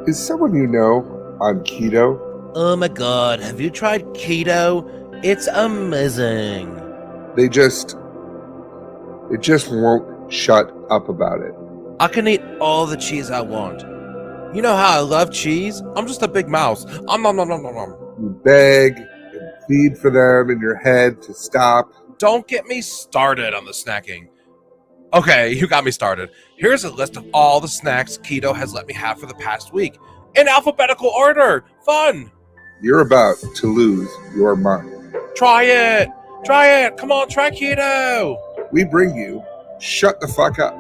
Is someone you know on keto? Oh my god, have you tried keto? It's amazing. They just won't shut up about it. I can eat all the cheese I want. You know how I love cheese? I'm just a big mouse. Nom, nom, nom, nom, nom. You beg and plead for them in your head to stop. Don't get me started on the snacking. Okay, you got me started. Here's a list of all the snacks keto has let me have for the past week. In alphabetical order. Fun. You're about to lose your mind. Try it. Try it. Come on, try keto. We bring you Shut the Fuck Up.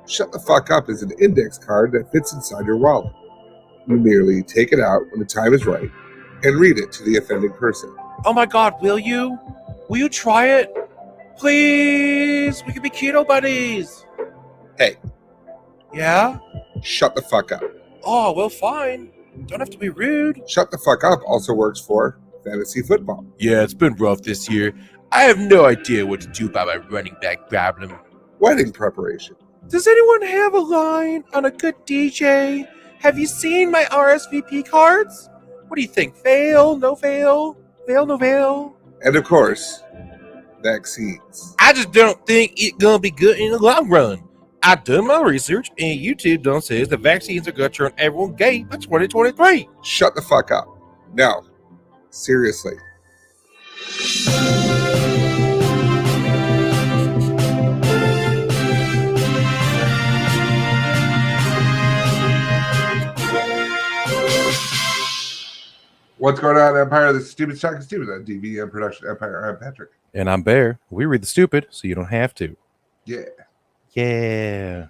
Shut the Fuck Up is an index card that fits inside your wallet. You merely take it out when the time is right and read it to the offending person. Oh my god, will you? Will you try it? Please, we can be keto buddies. Hey, Yeah? shut the fuck up. Oh, well, fine. Don't have to be rude. Shut the Fuck Up also works for fantasy football. Yeah, it's been rough this year. I have no idea what to do about my running back problem. Wedding preparation. Does anyone have a line on a good DJ? Have you seen my RSVP cards? What do you think? Fail? No fail? Fail? No fail? And of course, vaccines. I just don't think it's gonna be good in the long run. I done my research, and YouTube done says the vaccines are gonna turn everyone gay by 2023. Shut the fuck up. No, seriously. What's going on, Empire? This is Stupid Talking Stupid on DVM Production Empire. I'm Patrick. And I'm Bear. We read the stupid, so you don't have to. Yeah. Yeah.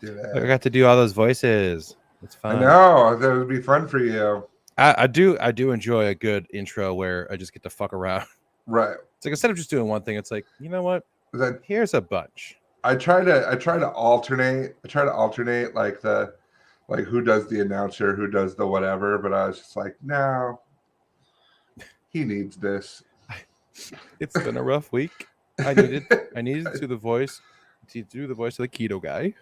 I got to do all those voices. It's fun. I know. That would be fun for you. I do enjoy a good intro where I just get to fuck around. Right. It's like instead of just doing one thing, it's like, you know what? That Here's a bunch. I try to alternate. I try to alternate like who does the announcer, who does the whatever, but I was just like, no. He needs this. It's been a rough week. I needed to do the voice of the keto guy.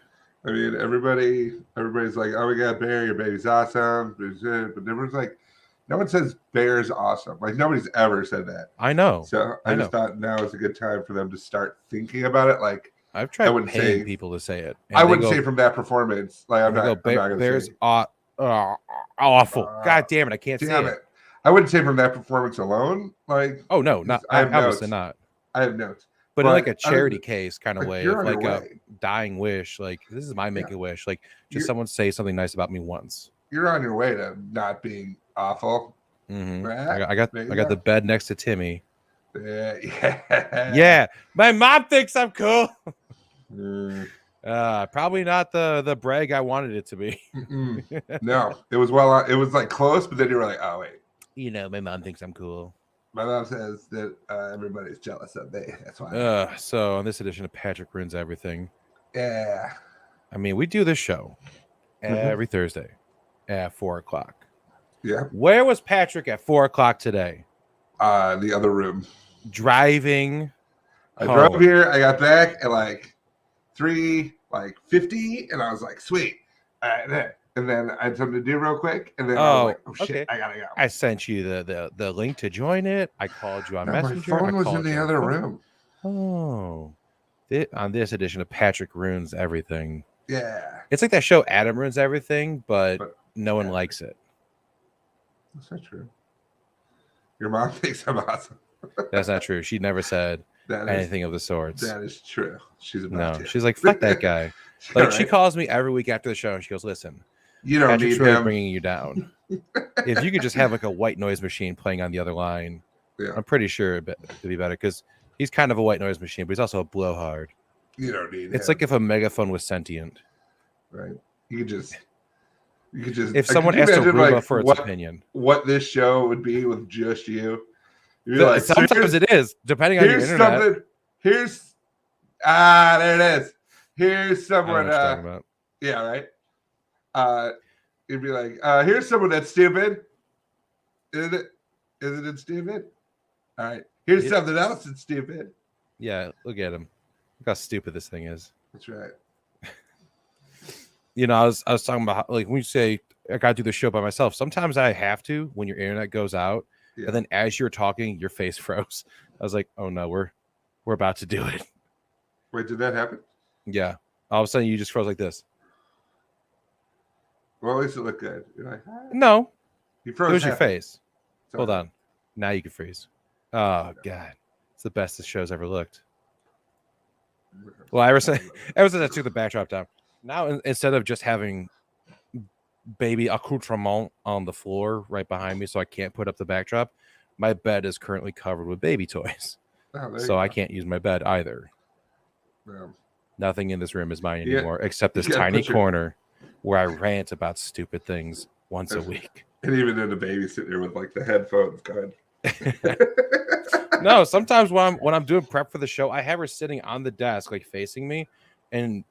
I mean, everybody's like, oh, we got Bear, your baby's awesome. But everyone's like, no one says Bear's awesome. Like, nobody's ever said that. I know. So I just thought now is a good time for them to start thinking about it. Like, I've tried paying people to say it. I wouldn't say from that performance. Like, I'm not going to Bear's say. awful. God damn it. I can't say it. I wouldn't say from that performance alone. Like, oh, no, not obviously not. I have notes. But in like a charity case kind of way, you're like on your a way. dying wish. Like, this is my make-a-wish. Like, just someone say something nice about me once. You're on your way to not being awful. Mm-hmm. Right? I got the bed next to Timmy. Yeah. My mom thinks I'm cool. Mm. Probably not the brag I wanted it to be. No, it was like close, but then you were like, oh wait. You know, my mom thinks I'm cool. My mom says that everybody's jealous of me. That's why. So on this edition of Patrick Ruins Everything. Yeah. I mean, we do this show every Thursday at 4:00. Yeah. Where was Patrick at 4:00 today? The other room. Driving. I drove here. I got back at like 3:50, and I was like, sweet. And then I had something to do real quick, and then I was like, oh shit, okay. I gotta go. I sent you the link to join it. I called you on Messenger. My phone was in the other room. Oh. On this edition of Patrick Ruins Everything. Yeah. It's like that show Adam Ruins Everything, but no one likes it. That's not true. Your mom thinks I'm awesome. That's not true. She never said anything of the sorts. That is true. She's about to. She's like, fuck that guy. Like, right. She calls me every week after the show, and she goes, listen, you don't Patrick's need really him. bringing you down. If you could just have like a white noise machine playing on the other line, I'm pretty sure it'd be better, because he's kind of a white noise machine, but he's also a blowhard. You don't need It's him. like if a megaphone was sentient. Right. You could just if someone asked Aruba for its opinion. What this show would be with just you. You'd be like, sometimes it is, depending on your internet. There it is. Here's someone yeah, right. You'd be like, here's someone that's stupid. Isn't it stupid? All right. Here's something else that's stupid. Yeah, look at him. Look how stupid this thing is. That's right. You know, I was talking about, like, when you say I got to do the show by myself. Sometimes I have to when your internet goes out, and then as you're talking, your face froze. I was like, "Oh no, we're about to do it." Wait, did that happen? Yeah. All of a sudden, you just froze like this. Well, at least it looked good. You're like, no, you froze. It was your face. Sorry. Hold on. Now you can freeze. Oh God, it's the best this show's ever looked. Well, ever since I took the backdrop down, now instead of just having baby accoutrement on the floor right behind me, so I can't put up the backdrop, my bed is currently covered with baby toys, so I can't use my bed either. Yeah. Nothing in this room is mine anymore, except this tiny corner where I rant about stupid things once a week. And even then, the baby's sitting there with like the headphones going. No, sometimes when I'm doing prep for the show, I have her sitting on the desk, like facing me, and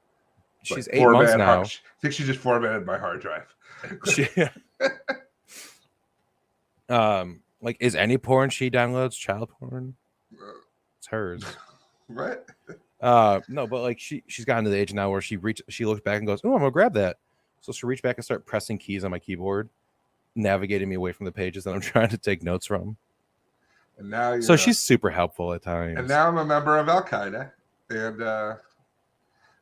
she's like 8 months now. I think she just formatted my hard drive. Like, is any porn she downloads child porn? It's hers. What? No, but like she's gotten to the age now where she looks back and goes, "Oh, I'm gonna grab that." So she'll reach back and start pressing keys on my keyboard, navigating me away from the pages that I'm trying to take notes from. And now she's super helpful at times. And now I'm a member of Al Qaeda, and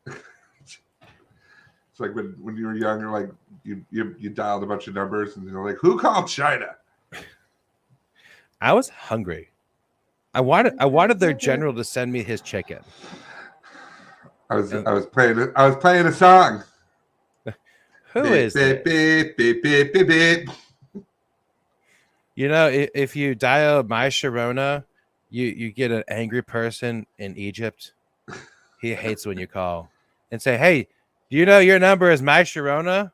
it's like when you were younger, like you dialed a bunch of numbers, and you're like, "Who called China?" I was hungry. I wanted their general to send me his chicken. I was playing a song. Who is this? Beep, beep, beep, beep, beep. You know, if you dial my Sharona, you get an angry person in Egypt. He hates when you call and say, "Hey, do you know your number is my Sharona?"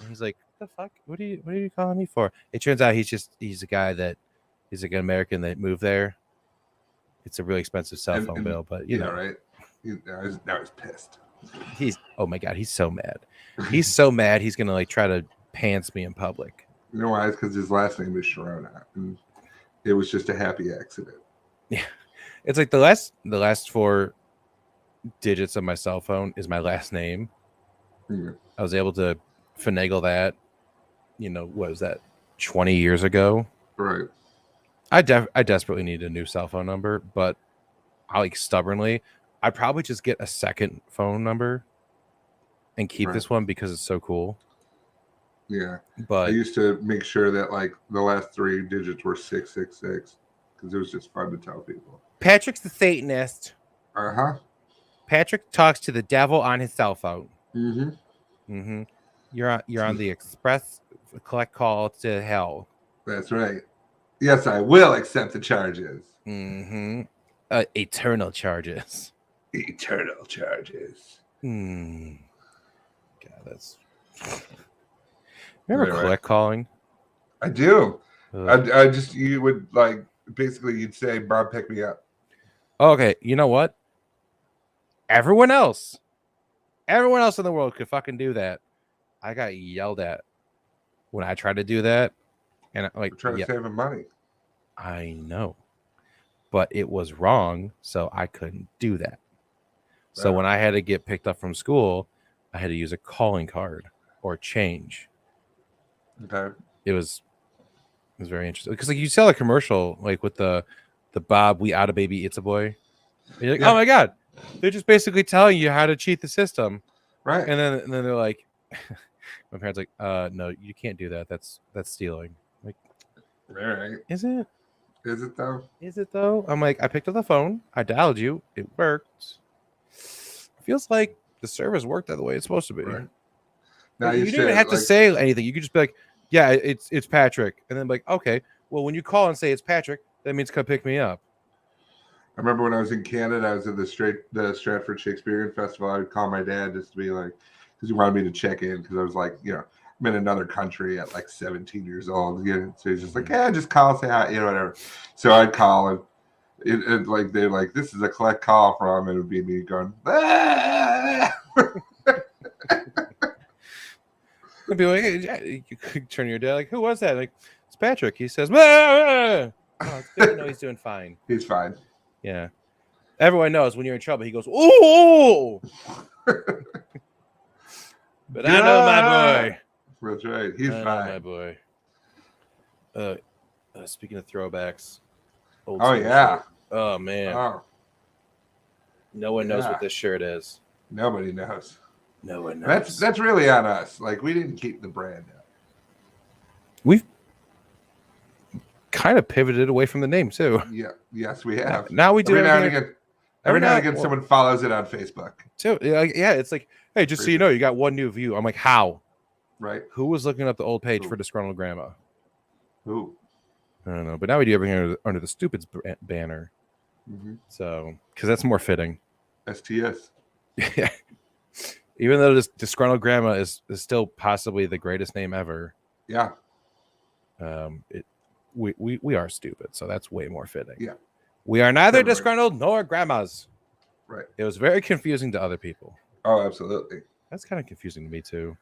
And he's like, "What the fuck? What are you calling me for?" It turns out he's a guy that he's like an American that moved there. It's a really expensive cell phone bill, but you know, right? Now he's pissed. Oh my God, he's so mad. He's so mad he's gonna like try to pants me in public. You know why? It's because his last name is Sharona, and it was just a happy accident. Yeah, it's like the last 4 digits of my cell phone is my last name. Yeah. I was able to finagle that. You know, what was that? 20 years ago. Right. I desperately need a new cell phone number, but I'd probably just get a second phone number and keep this one because it's so cool. Yeah. But I used to make sure that like the last 3 digits were 666 because it was just fun to tell people. Patrick's the Satanist. Uh-huh. Patrick talks to the devil on his cell phone. Mm-hmm. Mm-hmm. You're on the express collect call to hell. That's right. Yes, I will accept the charges. Mm-hmm. Eternal charges. Eternal charges. God, that's. Remember collect calling? I do. I just you would like basically you'd say, "Bob, pick me up." Okay, you know what? Everyone else in the world could fucking do that. I got yelled at when I tried to do that, and like we're trying to save him money. I know, but it was wrong, so I couldn't do that. So when I had to get picked up from school, I had to use a calling card or change. Okay. It was very interesting because like you saw a commercial like with the Bob We Out a Baby It's a Boy. And you're like, oh my God, they're just basically telling you how to cheat the system, right? And then they're like, my parents like, no, you can't do that. That's stealing. I'm like, right? Is it? Is it though? Is it though? I'm like, I picked up the phone, I dialed you, it worked. Feels like the service worked the way it's supposed to be. Right. Now you didn't even have to say anything. You could just be like, yeah, it's Patrick, and then like, okay, well, when you call and say it's Patrick, that means come pick me up. I remember when I was in Canada, I was at the Stratford Shakespearean Festival. I would call my dad just to be like, because he wanted me to check in because I was like, you know, I'm in another country at like 17 years old. You know, so he's just like, yeah, just call, say hi, you know, whatever. So I'd call and it like they're like, this is a collect call from, and it would be me going, ah! I'd be like, hey, you could turn to your dad like, who was that? Like, it's Patrick. He says, oh, it's good to know he's doing fine. He's fine. Yeah. Everyone knows when you're in trouble, he goes, ooh. But I know my boy. That's right. He's fine. My boy. Speaking of throwbacks. Oh, yeah. Shirt. Oh, man. Oh. No one knows what this shirt is. Nobody knows. No one knows. That's really on us. Like, we didn't keep the brand up. We've kind of pivoted away from the name, too. Yeah. Yes, we have. Now we do. Every now and again, someone follows it on Facebook. Too. Yeah, it's like, hey, just so you know, you got one new view. I'm like, how? Right. Who was looking up the old page for Disgruntled Grandma? Who? I don't know. But now we do everything under the Stupids banner. Mm-hmm. So, because that's more fitting. STS. Yeah. Even though this Disgruntled Grandma is still possibly the greatest name ever. Yeah. We are stupid, so that's way more fitting. Yeah. We are neither disgruntled nor grandmas. Right. It was very confusing to other people. Oh, absolutely. That's kind of confusing to me too.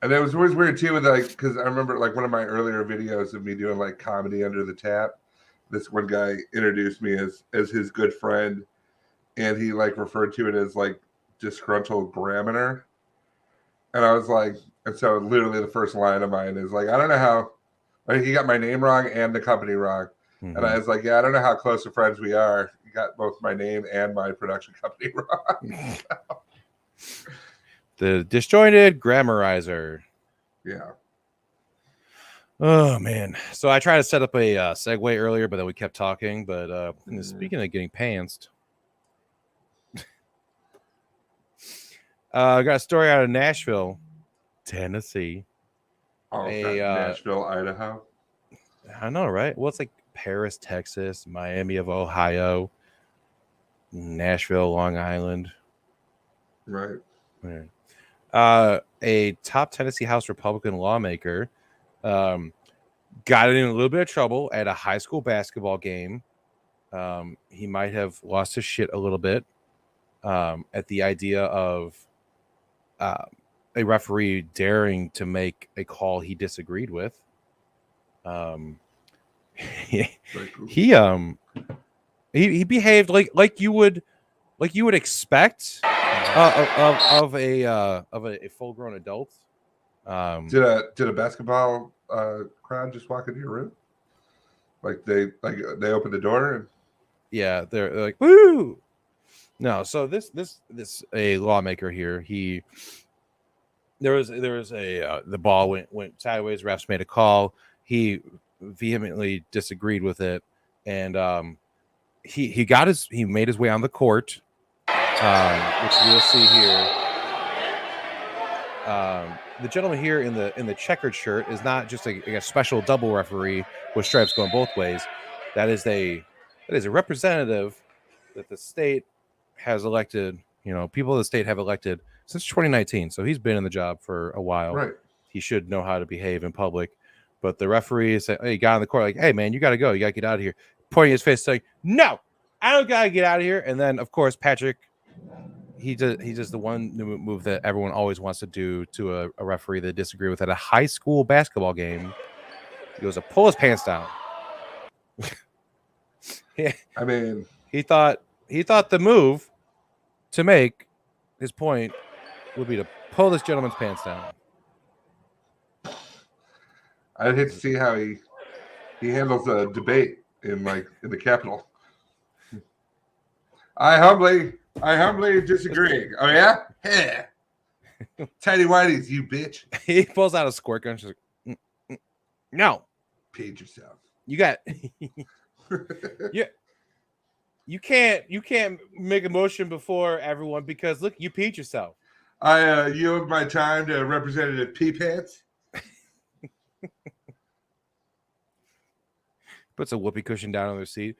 And it was always weird too, with like, because I remember like one of my earlier videos of me doing like comedy under the tap. This one guy introduced me as his good friend, and he like referred to it as like disgruntled grammar. And I was like, and so literally the first line of mine is like, I don't know how, like, he got my name wrong and the company wrong. Mm-hmm. And I was like, yeah, I don't know how close of friends we are. You got both my name and my production company wrong. The disjointed grammarizer. Yeah. Oh, man. So I tried to set up a segue earlier, but then we kept talking. But speaking of getting pantsed, I got a story out of Nashville, Tennessee. Oh, Nashville, Idaho. I know, right? Well, it's like Paris, Texas, Miami of Ohio, Nashville, Long Island. Right. A top Tennessee House Republican lawmaker got in a little bit of trouble at a high school basketball game. He might have lost his shit a little bit at the idea of a referee daring to make a call he disagreed with. He behaved like you would expect of a full grown adult. Did a basketball crowd just walk into your room? Like they opened the door and yeah, they're like, woo. No, so this a lawmaker here. There was a the ball went sideways. Refs made a call. He vehemently disagreed with it, and he made his way on the court, which we'll see here. The gentleman here in the checkered shirt is not just a special double referee with stripes going both ways. That is a representative that the state has elected. People of the state have elected since 2019. So he's been in the job for a while. Right. He should know how to behave in public. But the referee said, "Hey, he got on the court like, hey man, you got to go. You got to get out of here." Pointing his face, saying, "No, I don't got to get out of here." And then, of course, Patrick, he does the one move that everyone always wants to do to a referee they disagree with at a high school basketball game. He goes to pull his pants down. Yeah. I mean, he thought the move to make his point would be to pull this gentleman's pants down. I'd hate to see how he handles a debate in the Capitol. I humbly disagree. Oh yeah? Yeah. Tiny whities, you bitch. He pulls out a squirt gun. She's like, no. Page yourself. You got yeah. You can't make a motion before everyone because look, you peed yourself. I yield my time to Representative Pee Pants. Puts a whoopee cushion down on their seat.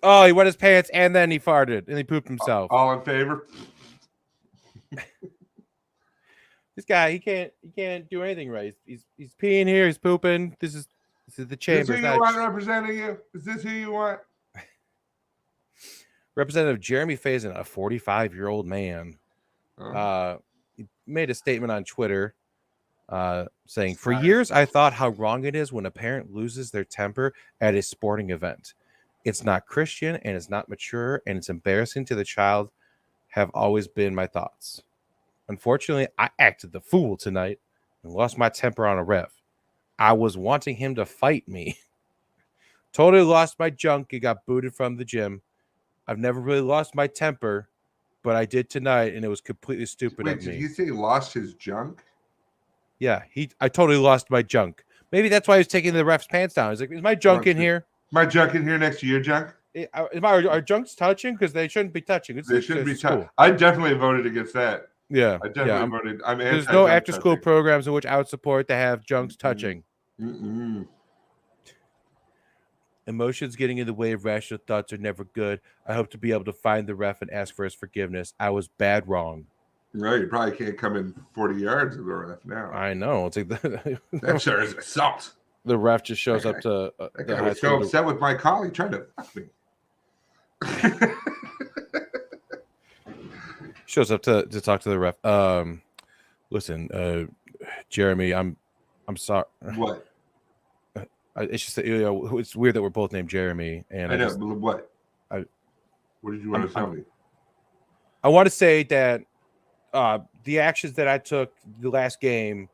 Oh, he wet his pants and then he farted and he pooped himself. All in favor? This guy, he can't do anything right. He's peeing here. He's pooping. This is the chamber. Is this who you want representing you? Is this who you want? Representative Jeremy Faison, a 45-year-old man, he made a statement on Twitter saying, "For years, I thought how wrong it is when a parent loses their temper at a sporting event. It's not Christian and it's not mature and it's embarrassing to the child. Have always been my thoughts. Unfortunately, I acted the fool tonight. and lost my temper on a ref. I was wanting him to fight me. Totally lost my junk and got booted from the gym. I've never really lost my temper, but I did tonight, and it was completely stupid of me. Did he say lost his junk? Yeah, I totally lost my junk. Maybe that's why he was taking the ref's pants down. He's like, is my junk in here? My junk in here next to your junk? Are junks touching? Because they shouldn't be touching. They shouldn't be touching. I definitely voted against that. Yeah. I definitely voted. There's no after-school programs in which I would support to have junks touching. Emotions getting in the way of rational thoughts are never good. I hope to be able to find the ref and ask for his forgiveness. I was bad wrong. Right, you probably can't come in 40 yards of the ref now. I know. It's like that sure is assault. The ref just shows up to. That guy was so upset with my call. He tried to fuck me. Shows up to talk to the ref. Listen, Jeremy, I'm sorry. What? It's just it's weird that we're both named Jeremy. And I know. What did you want to tell me? I want to say that the actions that I took the last game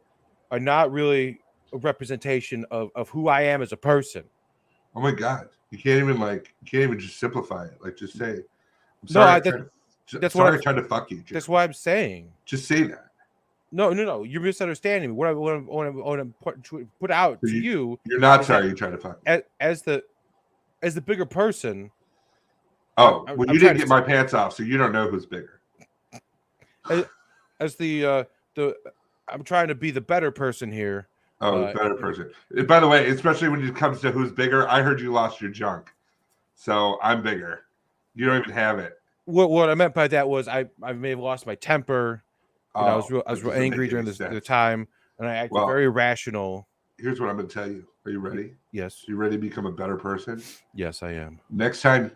are not really a representation of who I am as a person. Oh my God. You can't even just simplify it. Like, just say, I'm sorry. That's why I tried to fuck you. Jeremy. That's what I'm saying. Just say that. No. You're misunderstanding me. What I want to put out to you. You're not sorry you tried to fuck me. As the bigger person. Oh, well, you didn't get my pants off, so you don't know who's bigger. As the I'm trying to be the better person here. Oh, better person. By the way, especially when it comes to who's bigger, I heard you lost your junk, so I'm bigger. You don't even have it. What I meant by that was I may have lost my temper. I was real angry during the time, and I acted very irrational. Here's what I'm going to tell you. Are you ready? Yes. You ready to become a better person? Yes, I am. Next time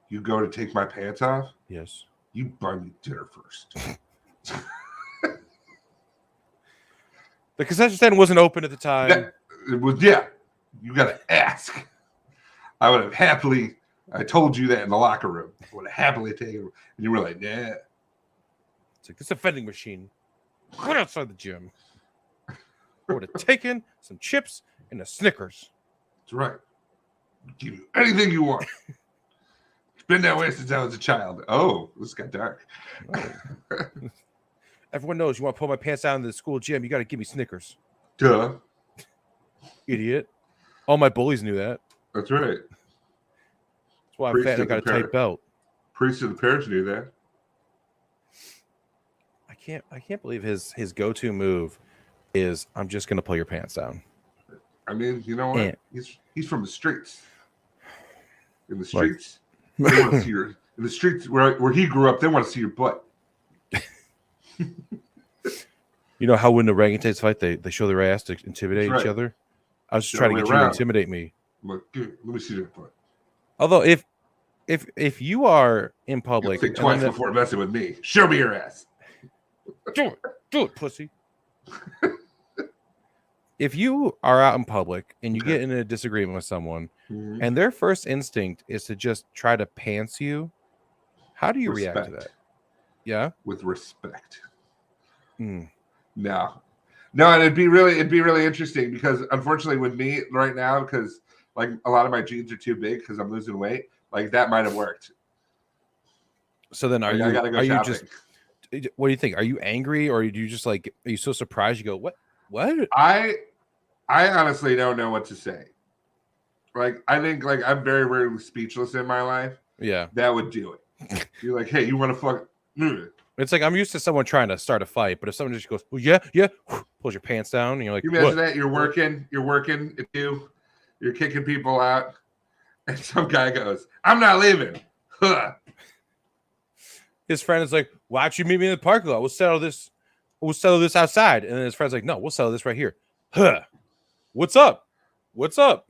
you go to take my pants off, yes, you buy me dinner first. The concession stand wasn't open at the time. It was, yeah. You got to ask. I would have happily. I told you that in the locker room. I would have happily taken it. And you were like, nah. It's like, this is a vending machine. Right outside the gym. I would have taken some chips and a Snickers. That's right. I'll give you anything you want. It's been that way since I was a child. Oh, this got dark. Everyone knows you want to pull my pants down to the school gym, you got to give me Snickers. Duh. Idiot. All my bullies knew that. That's right. That's why I'm fat and I got a tight belt. Priest of the parish knew that. I can't believe his go-to move is I'm just gonna pull your pants down. I mean, you know what? He's from the streets. In the streets, they want to see your in the streets where he grew up. They want to see your butt. You know how when the orangutans fight, they show their ass to intimidate each other. I was just trying to get you to intimidate me. Let me see that butt. Although if you are in public, think twice before messing with me. Show me your ass. Do it, pussy. If you are out in public and you get in a disagreement with someone, and their first instinct is to just try to pants you, how do you react to that? Yeah, with respect. No, and it'd be really interesting because unfortunately with me right now, because like a lot of my jeans are too big because I'm losing weight, like that might have worked. So then I gotta go shopping. What do you think? Are you angry or do you just like, are you so surprised? You go, what? I honestly don't know what to say. Like, I think like I'm very rarely speechless in my life. Yeah. That would do it. You're like, hey, you want to fuck? It's like, I'm used to someone trying to start a fight, but if someone just goes, well, yeah, pulls your pants down and you're like, you imagine that you're working at you're kicking people out. And some guy goes, I'm not leaving. His friend is like, why don't you meet me in the parking lot? We'll settle this outside. And then his friend's like, no, we'll settle this right here. What's up? And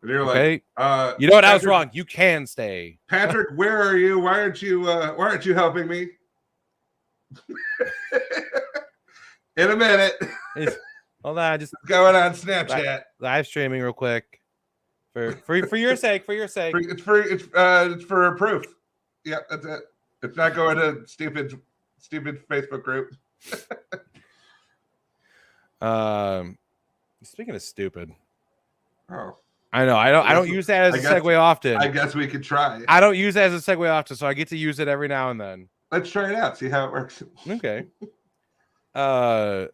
you're okay. Like, you know what? I was wrong. You can stay. Patrick, where are you? Why aren't you helping me? In a minute. Hold on, just going on Snapchat. Live streaming real quick. For your sake. It's for proof. Yeah, that's it. It's not going to stupid Facebook group. Speaking of stupid. Oh. I know. I don't use that as a segue often. I guess we could try. I don't use that as a segue often, so I get to use it every now and then. Let's try it out. See how it works. Okay. 5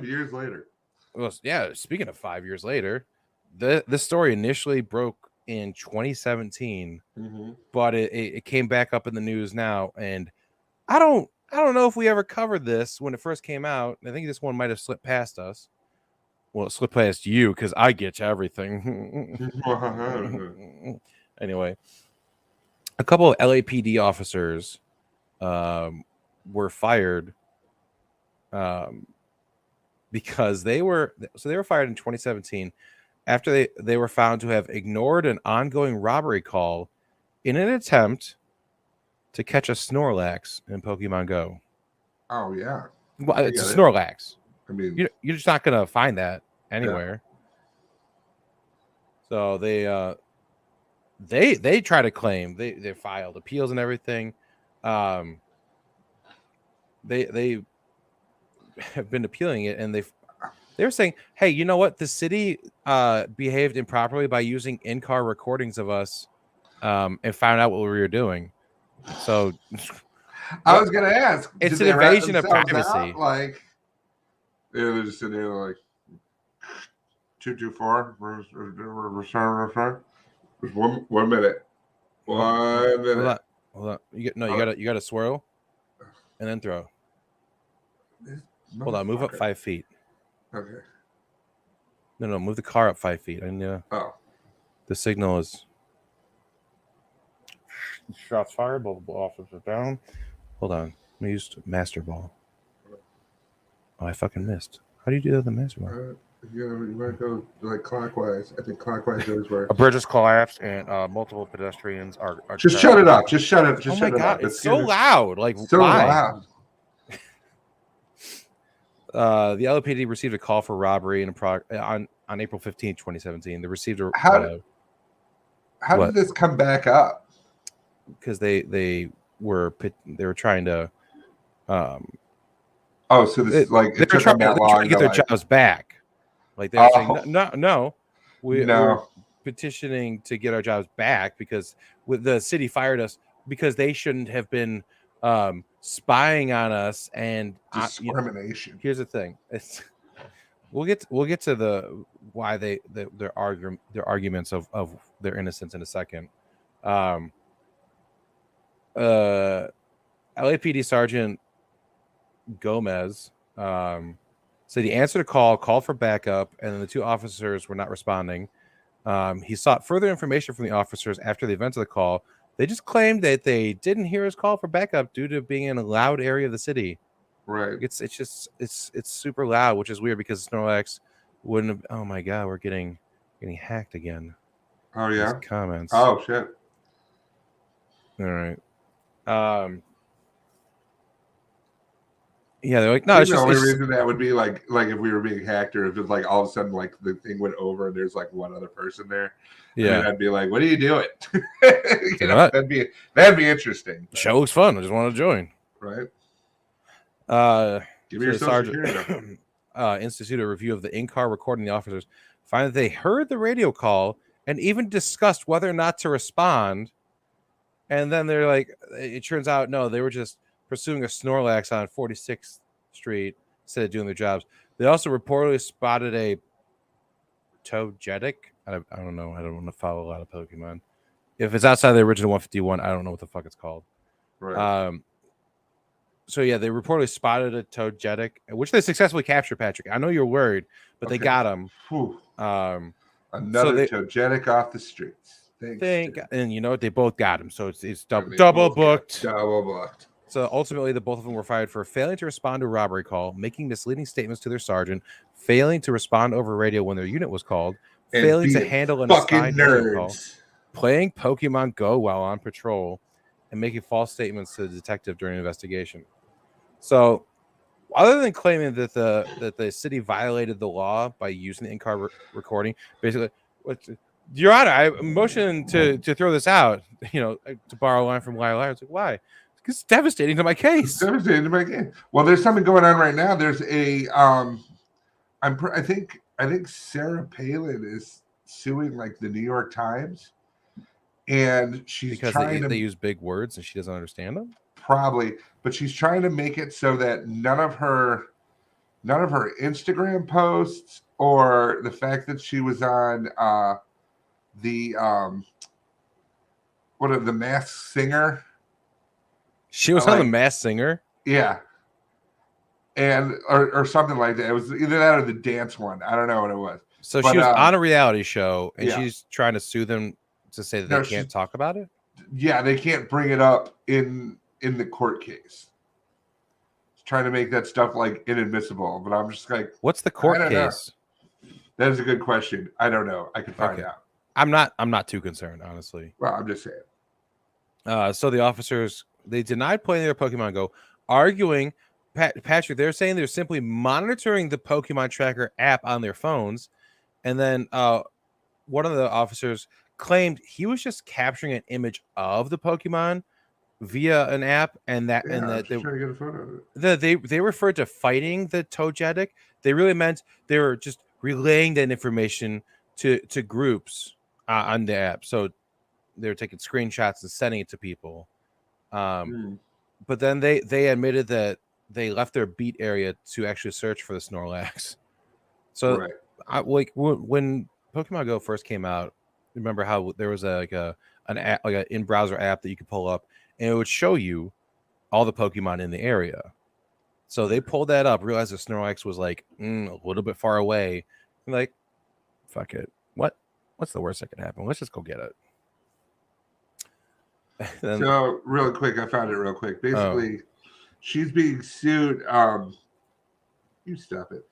years later. Well, yeah. Speaking of 5 years later, this story initially broke in 2017, but it came back up in the news now, and I don't know if we ever covered this when it first came out. I think this one might have slipped past us. Well, it slipped past you because I get you everything. Anyway, a couple of LAPD officers were fired because they were fired in 2017 after they were found to have ignored an ongoing robbery call in an attempt to catch a Snorlax in Pokemon Go. Oh yeah, well, it's a Snorlax. I mean, you're just not gonna find that anywhere. Yeah. So they try to claim they filed appeals and everything. They have been appealing it, and they were saying, hey, you know what? The city behaved improperly by using in-car recordings of us and found out what we were doing. So I was gonna ask, it's an invasion of privacy. Like they're just sitting there like 224. Just 1 minute. 1 minute. Hold on. You got to swirl and then throw. Hold on, move up 5 feet. Okay. No, move the car up 5 feet. And the signal is shots fired. Both officers down. Hold on. Let me use master ball. Oh, I fucking missed. How do you do that with the master ball? You might go like clockwise. I think clockwise goes where a bridge is collapsed and multiple pedestrians are just shut it up. Just shut it. Just oh my god, it's so loud. Like so why? Loud. The LAPD received a call for robbery on April 15, 2017. They received a how did this come back up? Because they were trying to so this they were trying to get their jobs back. Like they were saying, we're petitioning to get our jobs back because the city fired us because they shouldn't have been spying on us and discrimination. Here's the thing: we'll get to the why their arguments of their innocence in a second. LAPD Sergeant Gomez said he answered a call for backup, and then the two officers were not responding. He sought further information from the officers after the event of the call. They just claimed that they didn't hear his call for backup due to being in a loud area of the city. Right. It's super loud, which is weird because Snorlax wouldn't have. Oh my god, we're getting hacked again. Oh yeah. These comments. Oh shit. All right. Yeah, they're like, no. It's the only reason that would be like if we were being hacked, or if it's like all of a sudden like the thing went over and there's like one other person there. Yeah, and I'd be like, "What are you doing?" That'd be interesting. The show looks fun. I just want to join. Right. Give me your sergeant. Institute a review of the in-car recording. The officers find that they heard the radio call and even discussed whether or not to respond. And then they're like, it turns out no, they were just pursuing a Snorlax on 46th Street instead of doing their jobs. They also reportedly spotted a Togetic. I don't know. I don't want to follow a lot of Pokemon. If it's outside the original 151, I don't know what the fuck it's called. Right. So yeah, they reportedly spotted a Togetic, which they successfully captured, Patrick. I know you're worried, but they got him. Another Togetic off the streets. And you know what? They both got him. So it's double booked. Double booked. So ultimately, the both of them were fired for failing to respond to a robbery call, making misleading statements to their sergeant, failing to respond over radio when their unit was called, failing to handle an assigned call, playing Pokemon Go while on patrol, and making false statements to the detective during an investigation. So, other than claiming that the city violated the law by using the in-car recording, basically, Your Honor, I motion to throw this out. To borrow a line from Liar Liar. It's like, why? It's devastating to my case. Well, there's something going on right now. There's a I think Sarah Palin is suing like the New York Times, and she's because trying they use big words and she doesn't understand them. Probably, but she's trying to make it so that none of her Instagram posts or the fact that she was on the the Masked Singer. She was on the Masked Singer. Yeah. And or something like that. It was either that or the dance one. I don't know what it was. So she was on a reality show, and she's trying to sue them to say that they can't talk about it. Yeah, they can't bring it up in the court case. She's trying to make that stuff like inadmissible, but I'm just like, what's the court case? That is a good question. I don't know. I can find out. I'm not too concerned, honestly. Well, I'm just saying. So the officers, they denied playing their Pokemon Go, arguing. Patrick, they're saying they're simply monitoring the Pokemon Tracker app on their phones. And then one of the officers claimed he was just capturing an image of the Pokemon via an app, and that they trying to get a photo of it. They referred to fighting the Togetic. They really meant they were just relaying that information to groups on the app. So they were taking screenshots and sending it to people. But then they admitted that they left their beat area to actually search for the Snorlax. So when Pokemon Go first came out, remember how there was an app, like an in-browser app that you could pull up, and it would show you all the Pokemon in the area. So they pulled that up, realized the Snorlax was like a little bit far away. Like, fuck it. What's the worst that could happen? Let's just go get it. So really quick, I found it real quick. Basically, she's being sued. You stop it.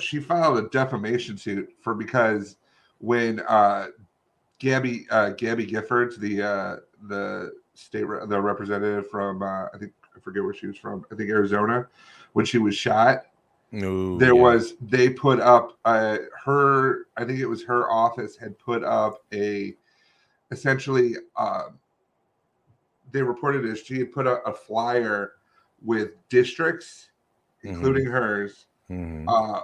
She filed a defamation suit because when Gabby Giffords, the the representative from I forget where she was from. I think Arizona, when she was shot. They put up I think it was her office had put up essentially they reported as she had put a flyer with districts, including hers,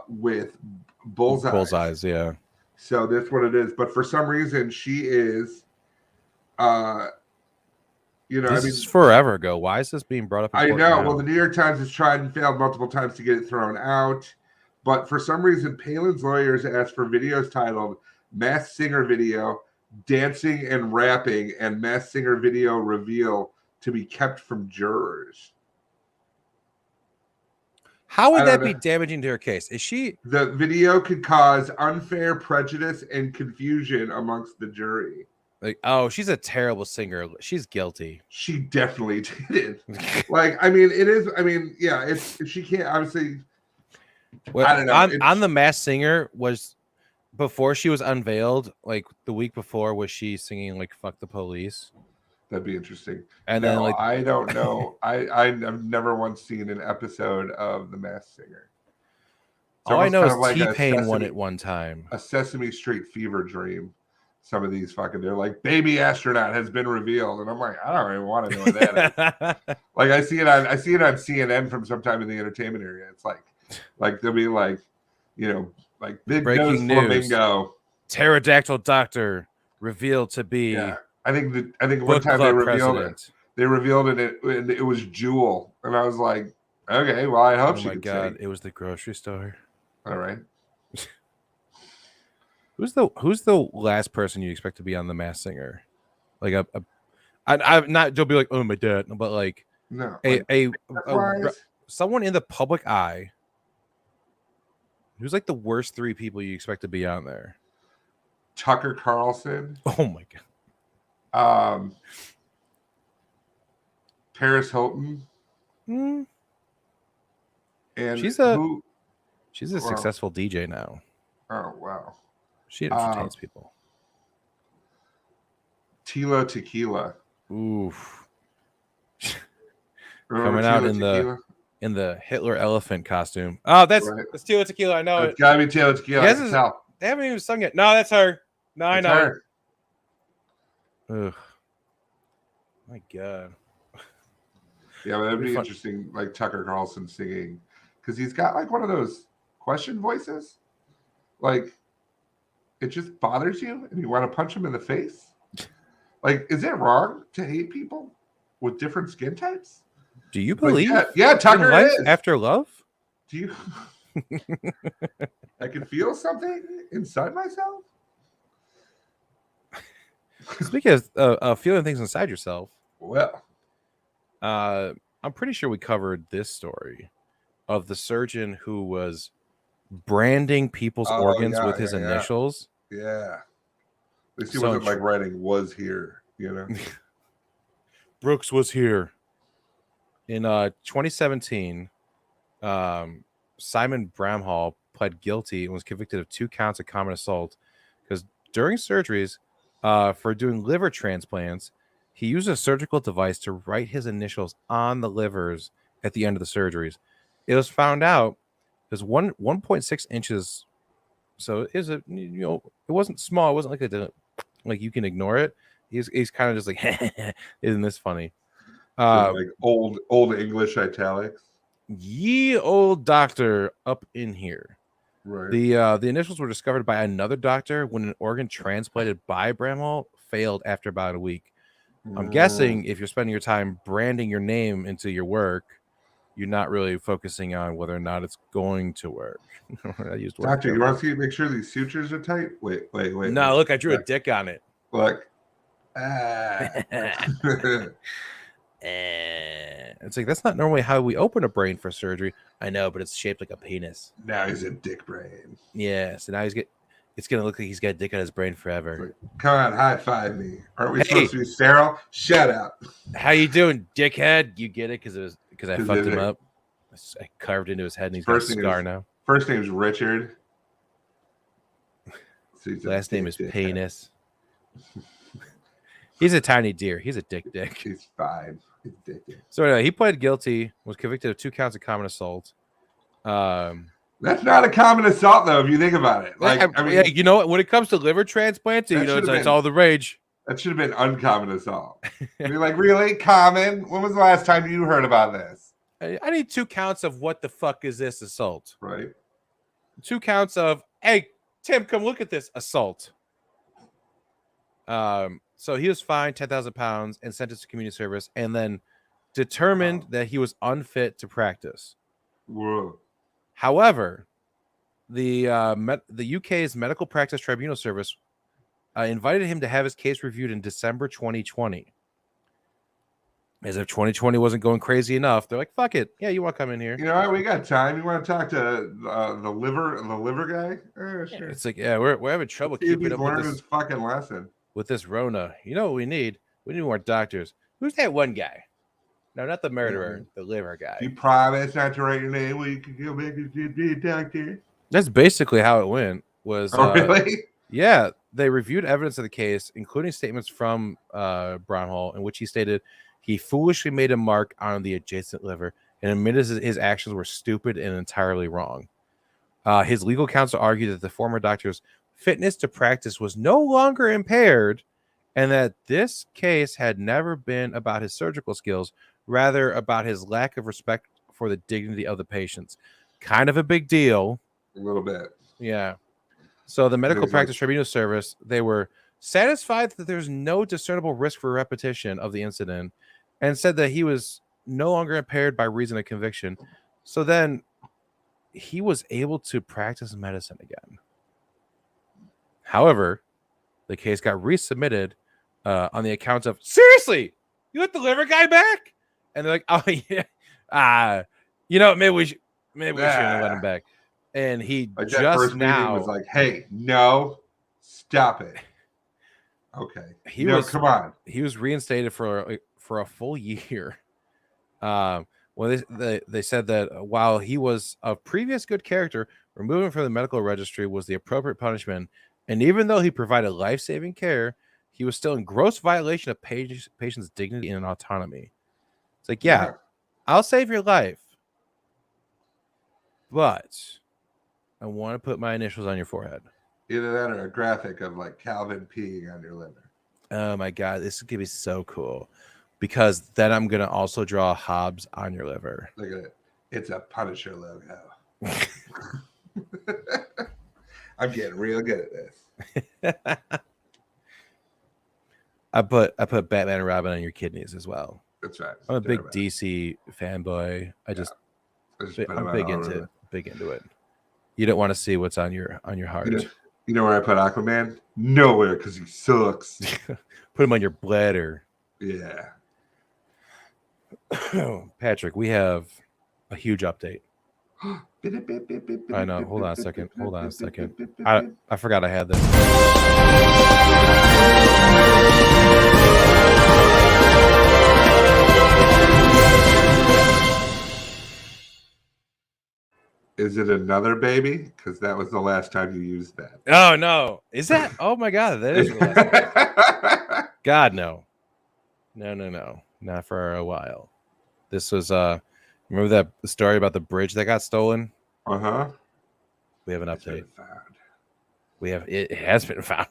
with bullseyes. Yeah. So that's what it is. But for some reason, she is, this is forever ago. Why is this being brought up? I know. Now? Well, the New York Times has tried and failed multiple times to get it thrown out. But for some reason, Palin's lawyers asked for videos titled Masked Singer Video, Dancing and Rapping, and Masked Singer Video Reveal to be kept from jurors. How would that be damaging to her case? The video could cause unfair prejudice and confusion amongst the jury. Like, oh, she's a terrible singer. She's guilty. She definitely did. Like, I mean, it is. I mean, yeah, she can't obviously. Well, I don't know. On the Masked Singer was before she was unveiled. Like the week before, was she singing like "Fuck the Police"? That'd be interesting. And then, like, I don't know. I've never once seen an episode of The Masked Singer. All I know is T-Pain won it one time. A Sesame Street fever dream. Some of these they're like, baby astronaut has been revealed, and I'm like, I don't even want to know what that is. Like I see it on CNN from sometime in the entertainment area. It's like they'll be like, like big breaking news. Flamingo. Pterodactyl doctor revealed to be. Yeah. I think one time they revealed it. They revealed it, and it was Jewel, and I was like, okay, well, I hope she can sing. Oh my God, it was the grocery store. All right. Who's the last person you expect to be on The Masked Singer? Like I'm not. Don't be like, oh, my dad, but like no, someone in the public eye. Who's like the worst three people you expect to be on there? Tucker Carlson. Oh my God. Paris Hilton. And she's a successful DJ now. Oh wow. She entertains people. Tilo Tequila. Oof. Coming out in the Hitler elephant costume. Oh, that's Tilo Tequila. I know it's gotta be Tilo Tequila. They haven't even sung it. No, that's her. No, I know. Her. Ugh. My God. Yeah, but that'd be interesting, like Tucker Carlson singing, because he's got like one of those question voices? Like, it just bothers you and you want to punch them in the face? Like, is it wrong to hate people with different skin types? Do you believe yeah, Tucker, in life it is. after love? Do you? I can feel something inside myself. Speaking of feeling things inside yourself, well, I'm pretty sure we covered this story of the surgeon who was branding people's organs with his initials. Yeah. At least he wasn't like writing "was here," you know. Brooks was here. In 2017, Simon Bramhall pled guilty and was convicted of 2 counts of common assault because during surgeries for doing liver transplants, he used a surgical device to write his initials on the livers at the end of the surgeries. It was found out it was 1.6 inches, so it is it wasn't small. It wasn't like you can ignore it. He's kind of just like, isn't this funny? Like old English italics. Ye old doctor up in here. Right. The initials were discovered by another doctor when an organ transplanted by Bramhall failed after about a week. I'm guessing if you're spending your time branding your name into your work, you're not really focusing on whether or not it's going to work. I used doctor, you want to make sure these sutures are tight? Wait. No, look, I drew a dick on it. Look. It's like that's not normally how we open a brain for surgery. I know, but it's shaped like a penis. Now he's a dick brain. Yeah, so now it's gonna look like he's got a dick on his brain forever. Like, come on, high five me. Aren't we supposed to be sterile? Shut up. How you doing, dickhead? You get it because I fucked him up. I carved into his head and he's got a scar now. First name's Richard. So last name is Penis. He's a tiny deer. He's a dick. He's fine. He's dick. So anyway, he pled guilty, was convicted of 2 counts of common assault. That's not a common assault, though, if you think about it. Like, I mean, yeah, you know what? When it comes to liver transplants, it's all the rage. That should have been uncommon assault. You're like, really? Common? When was the last time you heard about this? I need 2 counts of what the fuck is this assault? Right. 2 counts of, hey, Tim, come look at this assault. So he was fined 10,000 pounds and sentenced to community service, and then determined that he was unfit to practice. Whoa. However, the UK's Medical Practice Tribunal Service invited him to have his case reviewed in December 2020. As if 2020 wasn't going crazy enough, they're like, "Fuck it, yeah, you want to come in here? You know what? We got time. You want to talk to the liver guy? Sure. Yeah, it's like, yeah, we're having trouble keeping up with his fucking lesson with this Rona. You know what we need? We need more doctors. Who's that one guy? No, not the murderer, the liver guy. You promise not to write your name when you can go back and be a doctor. That's basically how it went. Really? Yeah, they reviewed evidence of the case, including statements from Bramhall, in which he stated he foolishly made a mark on the adjacent liver and admitted his actions were stupid and entirely wrong. His legal counsel argued that the former doctor's fitness to practice was no longer impaired and that this case had never been about his surgical skills, rather about his lack of respect for the dignity of the patients. Kind of a big deal. A little bit. Yeah. So the Medical Practice Tribunal Service, they were satisfied that there's no discernible risk for repetition of the incident and said that he was no longer impaired by reason of conviction. So then he was able to practice medicine again. However, the case got resubmitted on the account of, seriously, you let the liver guy back? And they're like, oh, yeah. Maybe we shouldn't have let him back. And he like just now was like, hey, no, stop it. Okay. Come on. He was reinstated for a full year. Well, they said that while he was of previous good character, removing him from the medical registry was the appropriate punishment. And even though he provided life-saving care, he was still in gross violation of patients' dignity and autonomy. It's like, yeah, I'll save your life, but I want to put my initials on your forehead. Either that or a graphic of like Calvin peeing on your liver. Oh my God, this is going to be so cool. Because then I'm going to also draw Hobbs on your liver. Look at it. It's a Punisher logo. I'm getting real good at this. I put Batman and Robin on your kidneys as well. That's right. I'm a big DC fanboy. I'm big into it. You don't want to see what's on your heart. You know where I put Aquaman? Nowhere, because he sucks. Put him on your bladder. Yeah. Patrick, we have a huge update. I know. Hold on a second. I forgot I had this. Is it another baby? Because that was the last time you used that. Oh, no. Is that? Oh, my God. That is the last time. God, no. No. Not for a while. This was, remember that story about the bridge that got stolen? Uh-huh. We have an update. It has been found.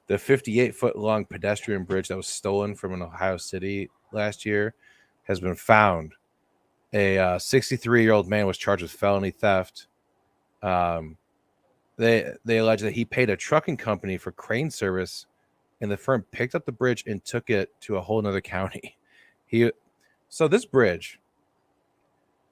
The 58-foot long pedestrian bridge that was stolen from an Ohio City last year has been found. A 63-year-old man was charged with felony theft. They allege that he paid a trucking company for crane service, and the firm picked up the bridge and took it to a whole nother county. So this bridge,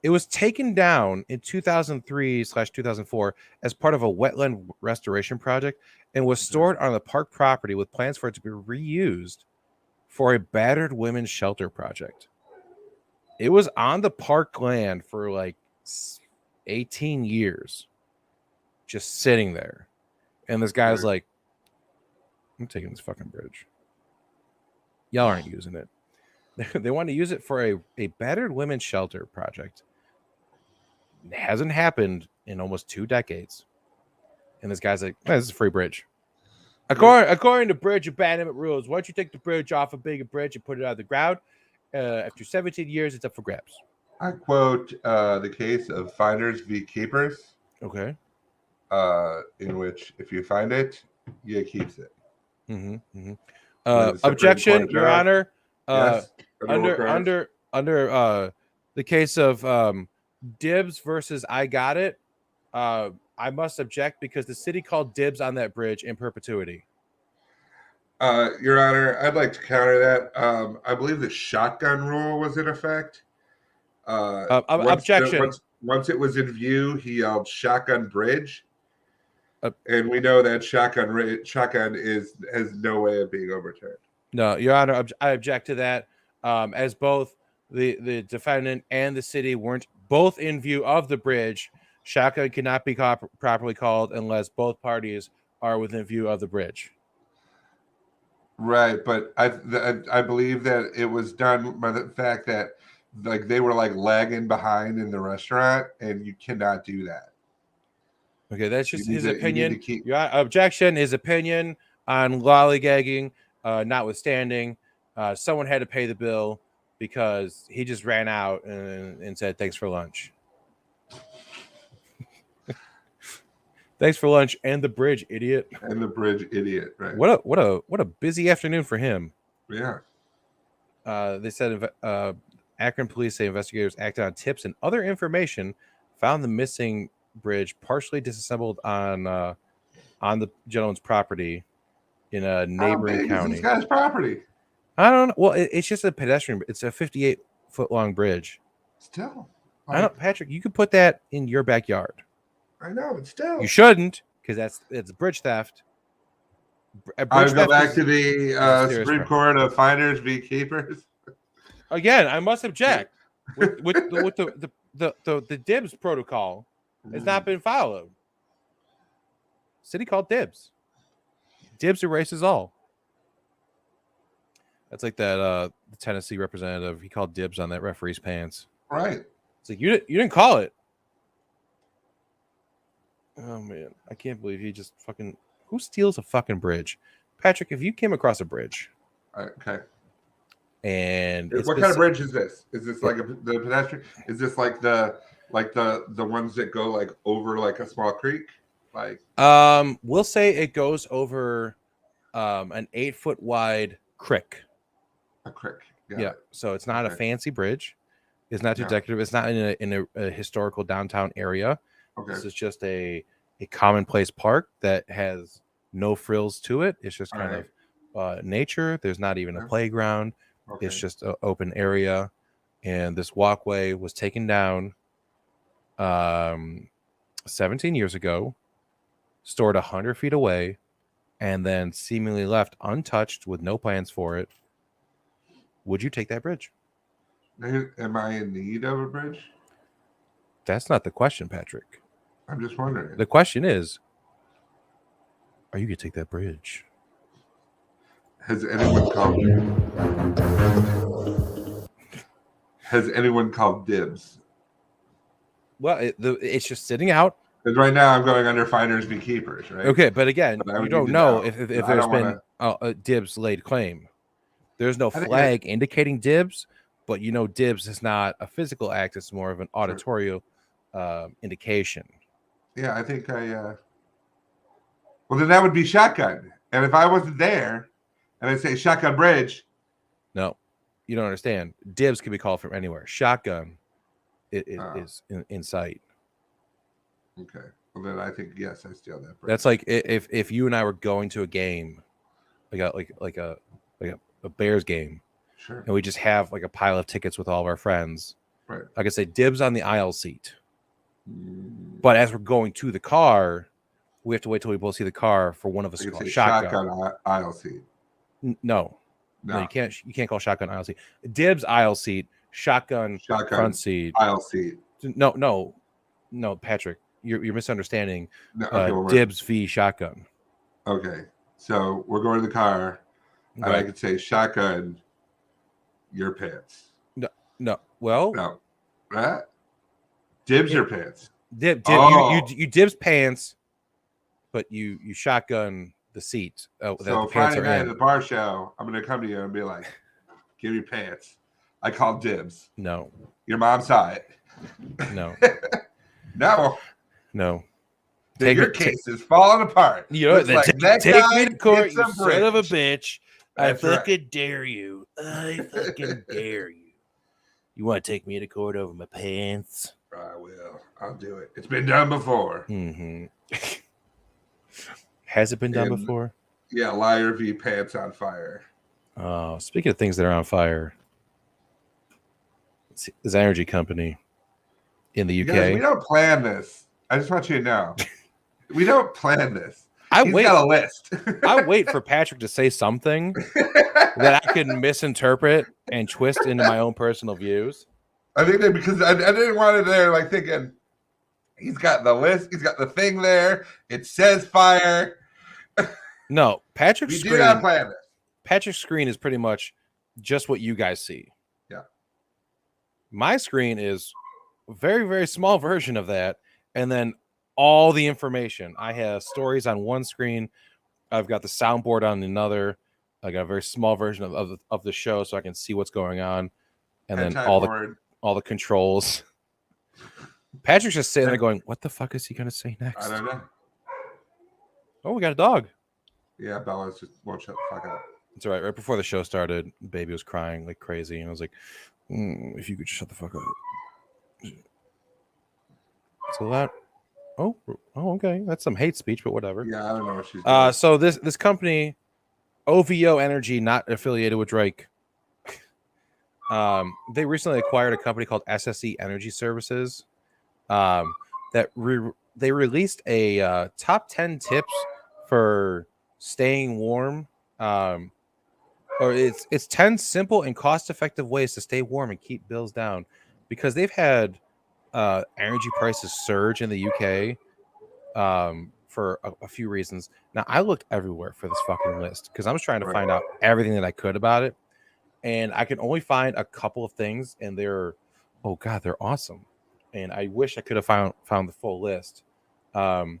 it was taken down in 2003/2004 as part of a wetland restoration project and was stored on the park property with plans for it to be reused for a battered women's shelter project. It was on the park land for like 18 years, just sitting there. And this guy was like, I'm taking this fucking bridge. Y'all aren't using it. They want to use it for a battered women's shelter project. It hasn't happened in almost 2 decades. And this guy's like, this is a free bridge. According to bridge abandonment rules, once you take the bridge off a bigger bridge and put it out of the ground, after 17 years, it's up for grabs. I quote the case of Finders v. Keepers. Okay. In which, if you find it, you keeps it. Objection, Your Honor. Yes. Under the case of dibs versus I got it, I must object because the city called dibs on that bridge in perpetuity. Your Honor, I'd like to counter that. I believe the shotgun rule was in effect. Objection. Once it was in view, he yelled shotgun bridge. And we know that shotgun has no way of being overturned. No, Your Honor, I object to that. As both the defendant and the city weren't both in view of the bridge, shotgun cannot be properly called unless both parties are within view of the bridge. Right, but I believe that it was done by the fact that like they were like lagging behind in the restaurant, and you cannot do that. Okay, that's just his opinion. Your objection, his opinion on lollygagging, notwithstanding, someone had to pay the bill because he just ran out and said, "Thanks for lunch." Thanks for lunch and the bridge, idiot. And the bridge, idiot. Right. What a busy afternoon for him. Yeah. They said Akron police say investigators acted on tips and other information, found the missing bridge partially disassembled on the gentleman's property in a neighboring county. This guy's property. I don't know. Well, it's just a pedestrian. It's a 58-foot long bridge. Still, I don't, Patrick. You could put that in your backyard. I know, but still, you shouldn't, because it's bridge theft. I go back to the Supreme Court of Finders v. Keepers. Again, I must object with the dibs protocol has not been followed. City called dibs. Dibs erases all. That's like that the Tennessee representative. He called dibs on that referee's pants. Right. It's like you didn't call it. Oh man, I can't believe he just fucking. Who steals a fucking bridge? Patrick, if you came across a bridge, okay. And what kind of bridge is this? Is this like the pedestrian? Is this like the ones that go like over like a small creek? Like we'll say it goes over an 8-foot wide creek. A creek. Yeah. So it's not a fancy bridge. It's not too decorative. It's not in a historical downtown area. Okay. This is just a commonplace park that has no frills to it. It's just kind of nature. There's not even a playground. Okay. It's just an open area. And this walkway was taken down 17 years ago, stored 100 feet away, and then seemingly left untouched with no plans for it. Would you take that bridge? Am I in need of a bridge? That's not the question, Patrick. I'm just wondering. The question is, are you going to take that bridge? Has anyone called dibs? Well, it's just sitting out. Because right now I'm going under finders be keepers, right? Okay, but again, you don't know if there's been a dibs laid claim. There's no flag indicating dibs, but dibs is not a physical act. It's more of an auditory indication. Yeah, I think well, then that would be shotgun. And if I wasn't there and I say shotgun bridge. No, you don't understand. Dibs can be called from anywhere. Shotgun is in sight. Okay. Well, then I think, yes, I steal that bridge. That's like if you and I were going to a game, like a Bears game. Sure. And we just have like a pile of tickets with all of our friends. Right. I could say dibs on the aisle seat. But as we're going to the car, we have to wait till we both see the car for one of us to call shotgun aisle seat. No, you can't. You can't call shotgun aisle seat. Dibs aisle seat. Shotgun front seat. Aisle seat. No, Patrick, you're misunderstanding. No, okay, dibs v shotgun. Okay, so we're going to the car, and I could say shotgun. Your pants. No. Well, no. That dibs your pants. Dib. You dibs pants, but you shotgun the seat. So Friday night at the bar show, I'm going to come to you and be like, "Give me pants." I call dibs. No. Your mom saw it. No. No. Your case is falling apart. Take me to court, you son of a bitch. That's I fucking dare you. I fucking dare you. You want to take me to court over my pants? I will. I'll do it. It's been done before. Mm-hmm. Has it been done before? Yeah, liar v. pants on fire. Oh, speaking of things that are on fire, this energy company in the UK. Guys, we don't plan this. I just want you to know. We don't plan this. He's got a list. I wait for Patrick to say something that I can misinterpret and twist into my own personal views. I think that because I didn't want it there, like thinking he's got the list, he's got the thing there. It says fire. No, Patrick's screen. Do not plan this. Patrick's screen is pretty much just what you guys see. Yeah. My screen is a very, very small version of that, and then all the information. I have stories on one screen. I've got the soundboard on another. I got a very small version of the show so I can see what's going on. And then all the controls. Patrick's just sitting there going, what the fuck is he going to say next? I don't know. Oh, we got a dog. Yeah, Bella's just won't shut the fuck up. It's all right. Right before the show started, the baby was crying like crazy. And I was like, if you could just shut the fuck up. So that... Oh, okay. That's some hate speech, but whatever. Yeah, I don't know what she's doing. So this company, OVO Energy, not affiliated with Drake. They recently acquired a company called SSE Energy Services. They released a top 10 tips for staying warm. Or it's 10 simple and cost-effective ways to stay warm and keep bills down, because they've had energy prices surge in the UK for a few reasons. Now, I looked everywhere for this fucking list because I was trying to find out everything that I could about it, and I can only find a couple of things, and they're awesome. And I wish I could have found the full list. But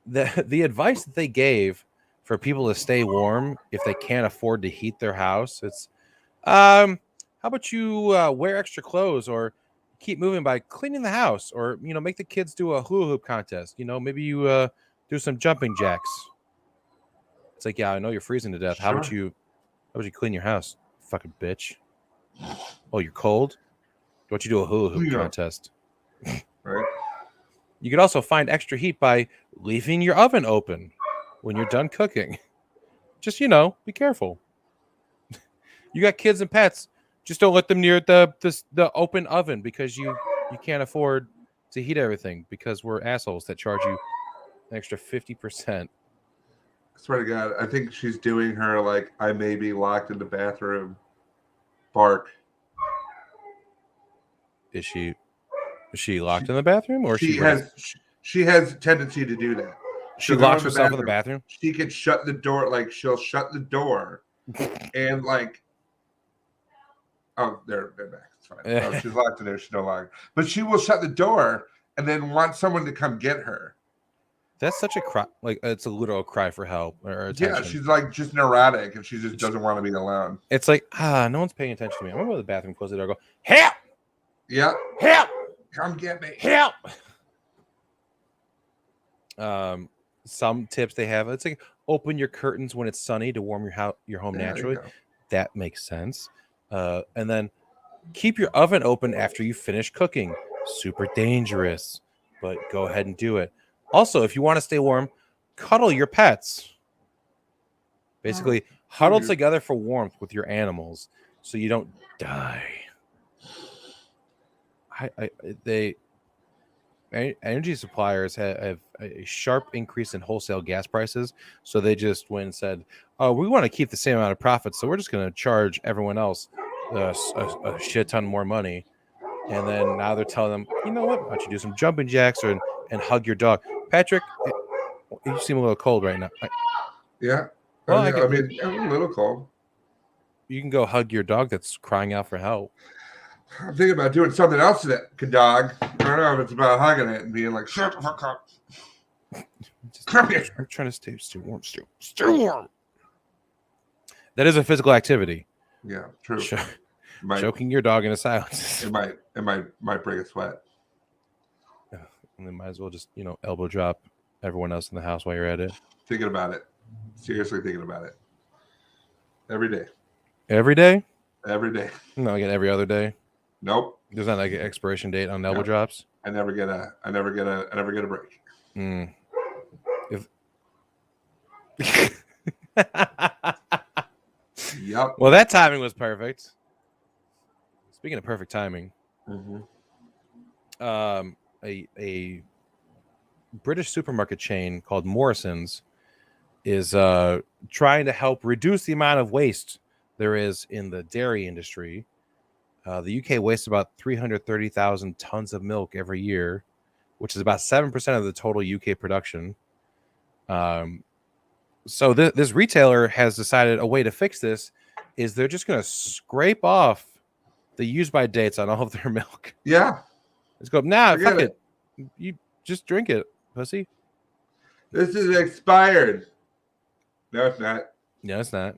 the advice that they gave for people to stay warm if they can't afford to heat their house, it's how about you wear extra clothes, or keep moving by cleaning the house, or make the kids do a hula hoop contest. Maybe you do some jumping jacks. It's like, yeah, I know you're freezing to death. Sure. How about you clean your house, fucking bitch? Oh, you're cold? Why don't you do a hula hoop contest? Right. You could also find extra heat by leaving your oven open when you're done cooking. Just, be careful. You got kids and pets. Just don't let them near the open oven because you can't afford to heat everything because we're assholes that charge you an extra 50%. I swear to God, I think she's doing her like I may be locked in the bathroom bark. Is she locked in the bathroom, or she has a tendency to do that? She locks herself in the bathroom. She can shut the door, like she'll shut the door, and like, oh, they're back. It's fine. Oh, she's locked in there. She's no longer, but she will shut the door and then want someone to come get her. That's such a cry. Like, it's a literal cry for help or attention. Yeah, she's like just neurotic, and she just doesn't want to be alone. It's like, no one's paying attention to me. I'm gonna go to the bathroom, close the door, go, help! Yeah, help! Come get me, help! Some tips they have, it's like open your curtains when it's sunny to warm your home naturally. That makes sense. And then keep your oven open after you finish cooking. Super dangerous, but go ahead and do it. Also, if you want to stay warm, cuddle your pets. Basically, huddle together for warmth with your animals so you don't die. Energy suppliers have a sharp increase in wholesale gas prices, so they just went and said, "Oh, we want to keep the same amount of profits, so we're just going to charge everyone else a shit ton more money." And then now they're telling them, "You know what? Why don't you do some jumping jacks and hug your dog?" Patrick, you seem a little cold right now. Yeah, well, I mean, I'm a little cold. You can go hug your dog that's crying out for help. I'm thinking about doing something else to that dog. I don't know if it's about hugging it and being like, shut the fuck up. Come here. I'm trying to stay warm. Stay warm. That is a physical activity. Yeah, true. Choking your dog into silence. It might break a sweat. And then might as well just, elbow drop everyone else in the house while you're at it. Thinking about it. Seriously thinking about it. Every day. Every day? Every day. No, again, every other day. Nope. There's not like an expiration date on elbow drops. I never get a break. Yep. Well, that timing was perfect. Speaking of perfect timing, a British supermarket chain called Morrison's is trying to help reduce the amount of waste there is in the dairy industry. The UK wastes about 330,000 tons of milk every year, which is about 7% of the total UK production. So this retailer has decided a way to fix this is they're just going to scrape off the use-by dates on all of their milk. Yeah. Let's go. Nah, fuck it. You just drink it, pussy. This is expired. No, it's not. No, it's not.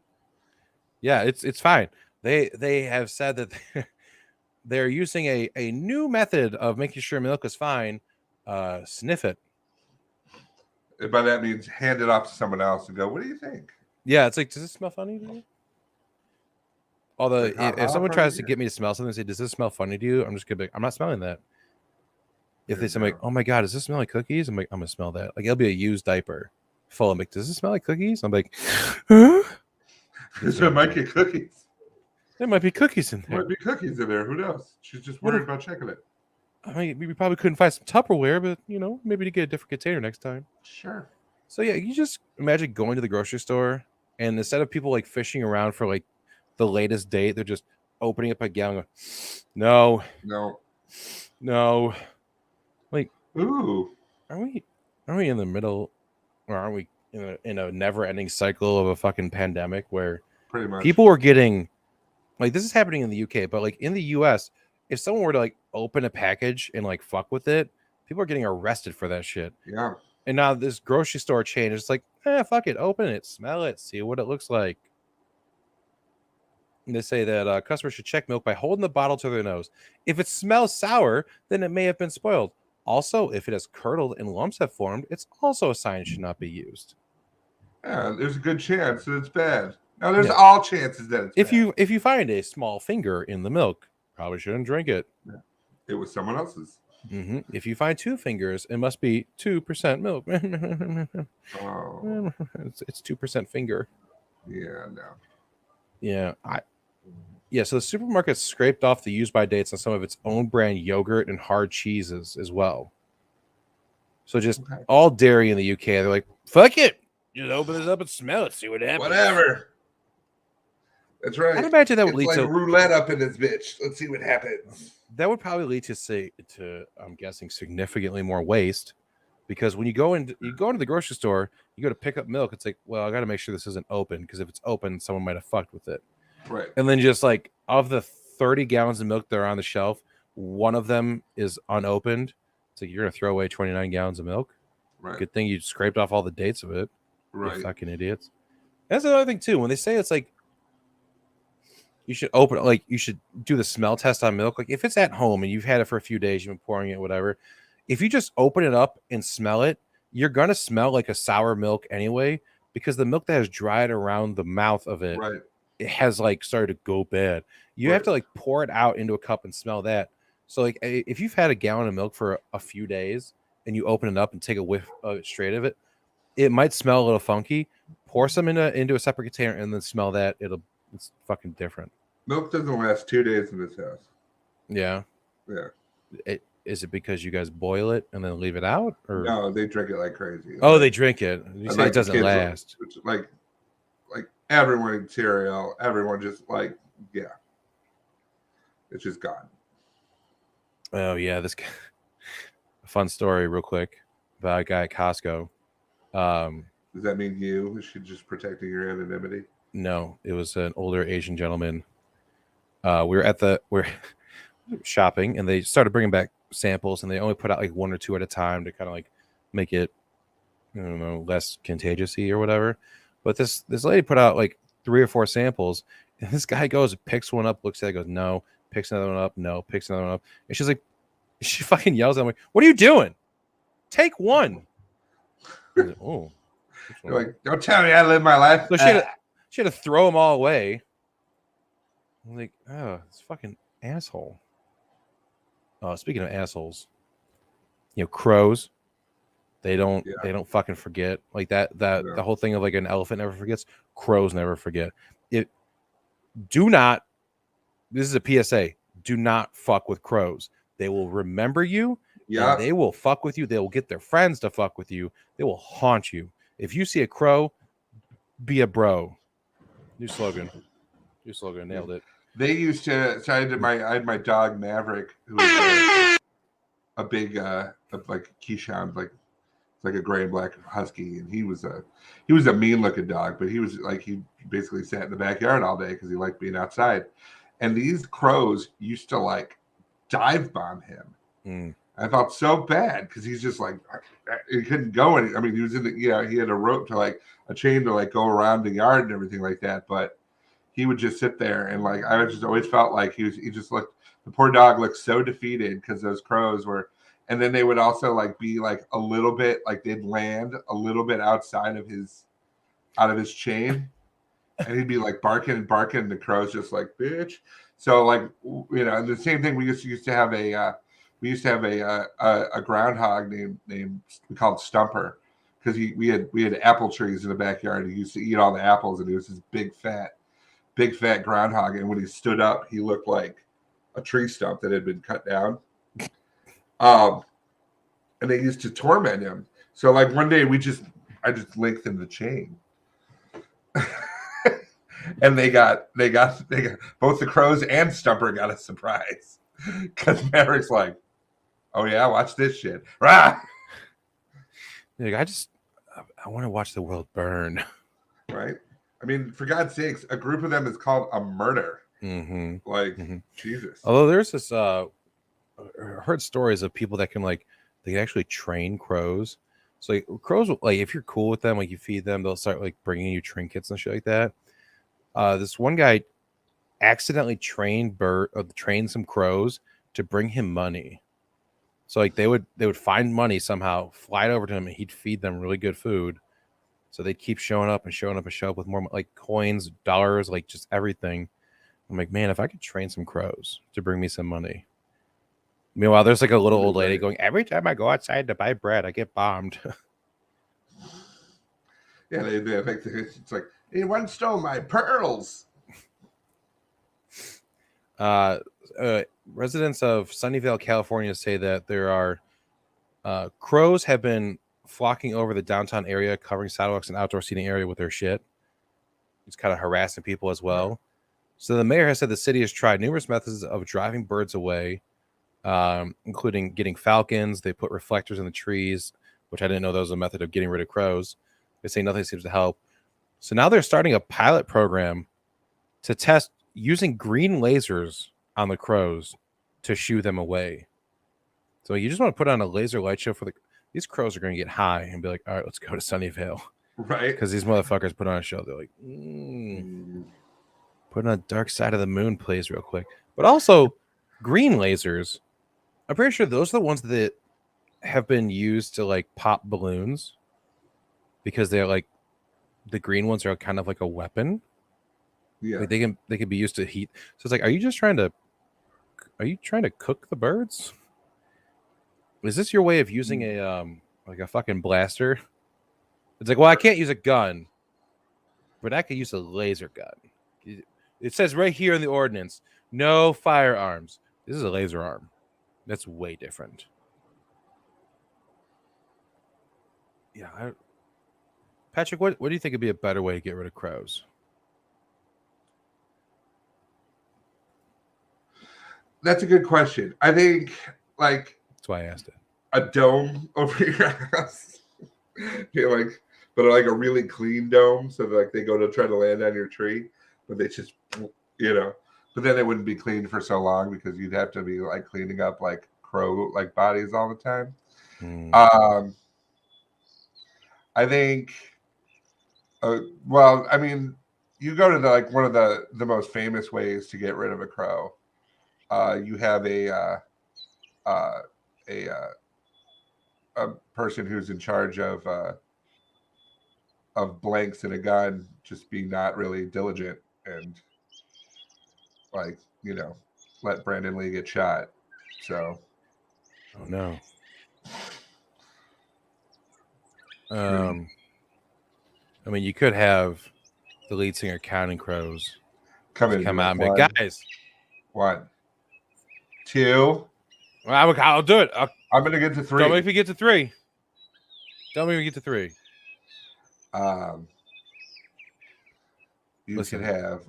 Yeah, it's fine. They have said that they're using a new method of making sure milk is fine. Sniff it. And by that means hand it off to someone else and go, what do you think? Yeah, it's like, does this smell funny to you? Although if someone tries to get me to smell something and say, does this smell funny to you? I'm just gonna be like, I'm not smelling that. If they say like, oh my God, does this smell like cookies? I'm like, I'm gonna smell that. Like it'll be a used diaper full of like, does this smell like cookies? I'm like, huh? There might be cookies. There might be cookies in there. Might be cookies in there. Who knows? She's just worried about checking it. I mean, we probably couldn't find some Tupperware, but maybe to get a different container next time. Sure. So yeah, you just imagine going to the grocery store and instead of people like fishing around for like the latest date, they're just opening up a gallon. No. Like, ooh, are we in the middle, or are we in a never-ending cycle of a fucking pandemic where pretty much people are getting like this is happening in the UK, but like in the US, if someone were to like open a package and like fuck with it, people are getting arrested for that shit. Yeah. And now this grocery store chain is like, fuck it, open it, smell it, see what it looks like. And they say that customers should check milk by holding the bottle to their nose. If it smells sour, then it may have been spoiled. Also, if it has curdled and lumps have formed, it's also a sign it should not be used. Yeah, there's a good chance that it's bad. No, there's all chances that it's bad. If you find a small finger in the milk, probably shouldn't drink it. Yeah. It was someone else's. If you find 2 fingers, it must be 2% milk. Oh, it's 2% finger. yeah, no. Yeah, so the supermarket scraped off the use by dates on some of its own brand yogurt and hard cheeses as well. So just all dairy in the UK, they're like, fuck it. Just open this up and smell it, see what happens. Whatever. That's right. I'd imagine that would lead to roulette up in this bitch. Let's see what happens. That would probably lead to I'm guessing significantly more waste, because when you go into the grocery store, you go to pick up milk. It's like, well, I got to make sure this isn't open, because if it's open, someone might have fucked with it. Right. And then just like of the 30 gallons of milk that are on the shelf, one of them is unopened. It's like, you're gonna throw away 29 gallons of milk. Right. Good thing you scraped off all the dates of it. Right. You fucking idiots. That's another thing too. When they say it's like, you should open, like, you should do the smell test on milk. Like, if it's at home and you've had it for a few days, you've been pouring it, whatever. If you just open it up and smell it, you're gonna smell like a sour milk anyway, because the milk that has dried around the mouth of it, right, it has like started to go bad. You have to like pour it out into a cup and smell that. So like, if you've had a gallon of milk for a few days and you open it up and take a whiff straight of it, it might smell a little funky. Pour some into a separate container and then smell that. It's fucking different. Milk doesn't last 2 days in this house. Yeah. Is it because you guys boil it and then leave it out? Or no, they drink it like crazy. Oh, they drink it. You say it doesn't last. Like everyone in cereal, everyone just like, yeah, it's just gone. Oh yeah, this guy. A fun story, real quick, about a guy at Costco. Does that mean you? Is she just protecting your anonymity? No, it was an older Asian gentleman. We're shopping, and they started bringing back samples, and they only put out like 1 or 2 at a time to kind of like make it, I don't know, less contagious-y or whatever. But this lady put out like 3 or 4 samples, and this guy goes, picks one up, looks at it, goes, no, picks another one up, no, picks another one up, and she's like, she fucking yells at me, what are you doing? Take one. Like, oh, you're like, don't tell me I live my life. So she had to throw them all away. I'm like, oh, it's fucking asshole. Oh, speaking of assholes, crows, they don't fucking forget. Like that the whole thing of like an elephant never forgets, crows never forget. This is a PSA, do not fuck with crows. They will remember you. Yeah. They will fuck with you. They will get their friends to fuck with you. They will haunt you. If you see a crow, be a bro. New slogan. Nailed it. They used to. So I had my dog Maverick, who was a big like Keyshawn, like a gray and black husky, and he was a mean looking dog, but he was like, he basically sat in the backyard all day because he liked being outside. And these crows used to like dive bomb him. I felt so bad because he's just like, he couldn't go any. I mean, he was in the, he had a rope to like a chain to like go around the yard and everything like that, but he would just sit there and like, I just always felt like he just looked, the poor dog looked so defeated because those crows were, and then they would also like be like a little bit, like they'd land a little bit outside of his chain, and he'd be like barking and barking, and the crow's just like, bitch. So like, and the same thing, we used to have a groundhog named we called Stumper, because we had apple trees in the backyard. He used to eat all the apples, and he was this big fat groundhog. And when he stood up, he looked like a tree stump that had been cut down. And they used to torment him. So like one day I just lengthened the chain. And they got both the crows and Stumper got a surprise. Because Maverick's like, oh yeah, watch this shit. Rah! Like, I want to watch the world burn. Right? I mean, for God's sakes, a group of them is called a murder. Mm-hmm. Like, Jesus. Although there's this, I heard stories of people that can like, they can actually train crows. So like, crows, like if you're cool with them, like you feed them, they'll start like bringing you trinkets and shit like that. This one guy accidentally trained some crows to bring him money. So like they would find money somehow, fly it over to him, and he'd feed them really good food. So they'd keep showing up with more like coins, dollars, like just everything. I'm like, man, if I could train some crows to bring me some money, Meanwhile, there's like a little old lady going, every time I go outside to buy bread, I get bombed. Yeah, they think it's like, anyone stole my pearls. Residents of Sunnyvale, California say that there are crows have been flocking over the downtown area, covering sidewalks and outdoor seating area with their shit. It's kind of harassing people as well. Right. So the mayor has said the city has tried numerous methods of driving birds away, including getting falcons. They put reflectors in the trees, which I didn't know that was a method of getting rid of crows. They say nothing seems to help. So now they're starting a pilot program to test using green lasers on the crows to shoo them away. So you just want to put on a laser light show for these crows are going to get high and be like, all right, let's go to Sunnyvale. Right. Because these motherfuckers put on a show. They're like, put on Dark Side of the Moon plays real quick. But also green lasers. I'm pretty sure those are the ones that have been used to like pop balloons because they're like the green ones are kind of like a weapon. Yeah. Like they can be used to heat. So it's like, are you trying to cook the birds? Is this your way of using a like a fucking blaster? It's like, well, I can't use a gun, but I could use a laser gun. It says right here in the ordinance, no firearms. This is a laser arm. That's way different. Yeah. Patrick, what do you think would be a better way to get rid of crows? That's a good question. I think, like... That's why I asked it. A dome over your house. But like a really clean dome, so that, like, they go to try to land on your tree, but they just, but then it wouldn't be cleaned for so long because you'd have to be like cleaning up like crow like bodies all the time. I think, well, I mean, you go to one of the most famous ways to get rid of a crow. You have a person who's in charge of blanks and a gun just be not really diligent and let Brandon Lee get shot. So, oh no. I mean, you could have the lead singer Counting Crows come out and be like, guys, 1, 2. Well, I'll do it. I'm gonna get to 3. Don't make me get to 3. Don't make me get to 3. You could have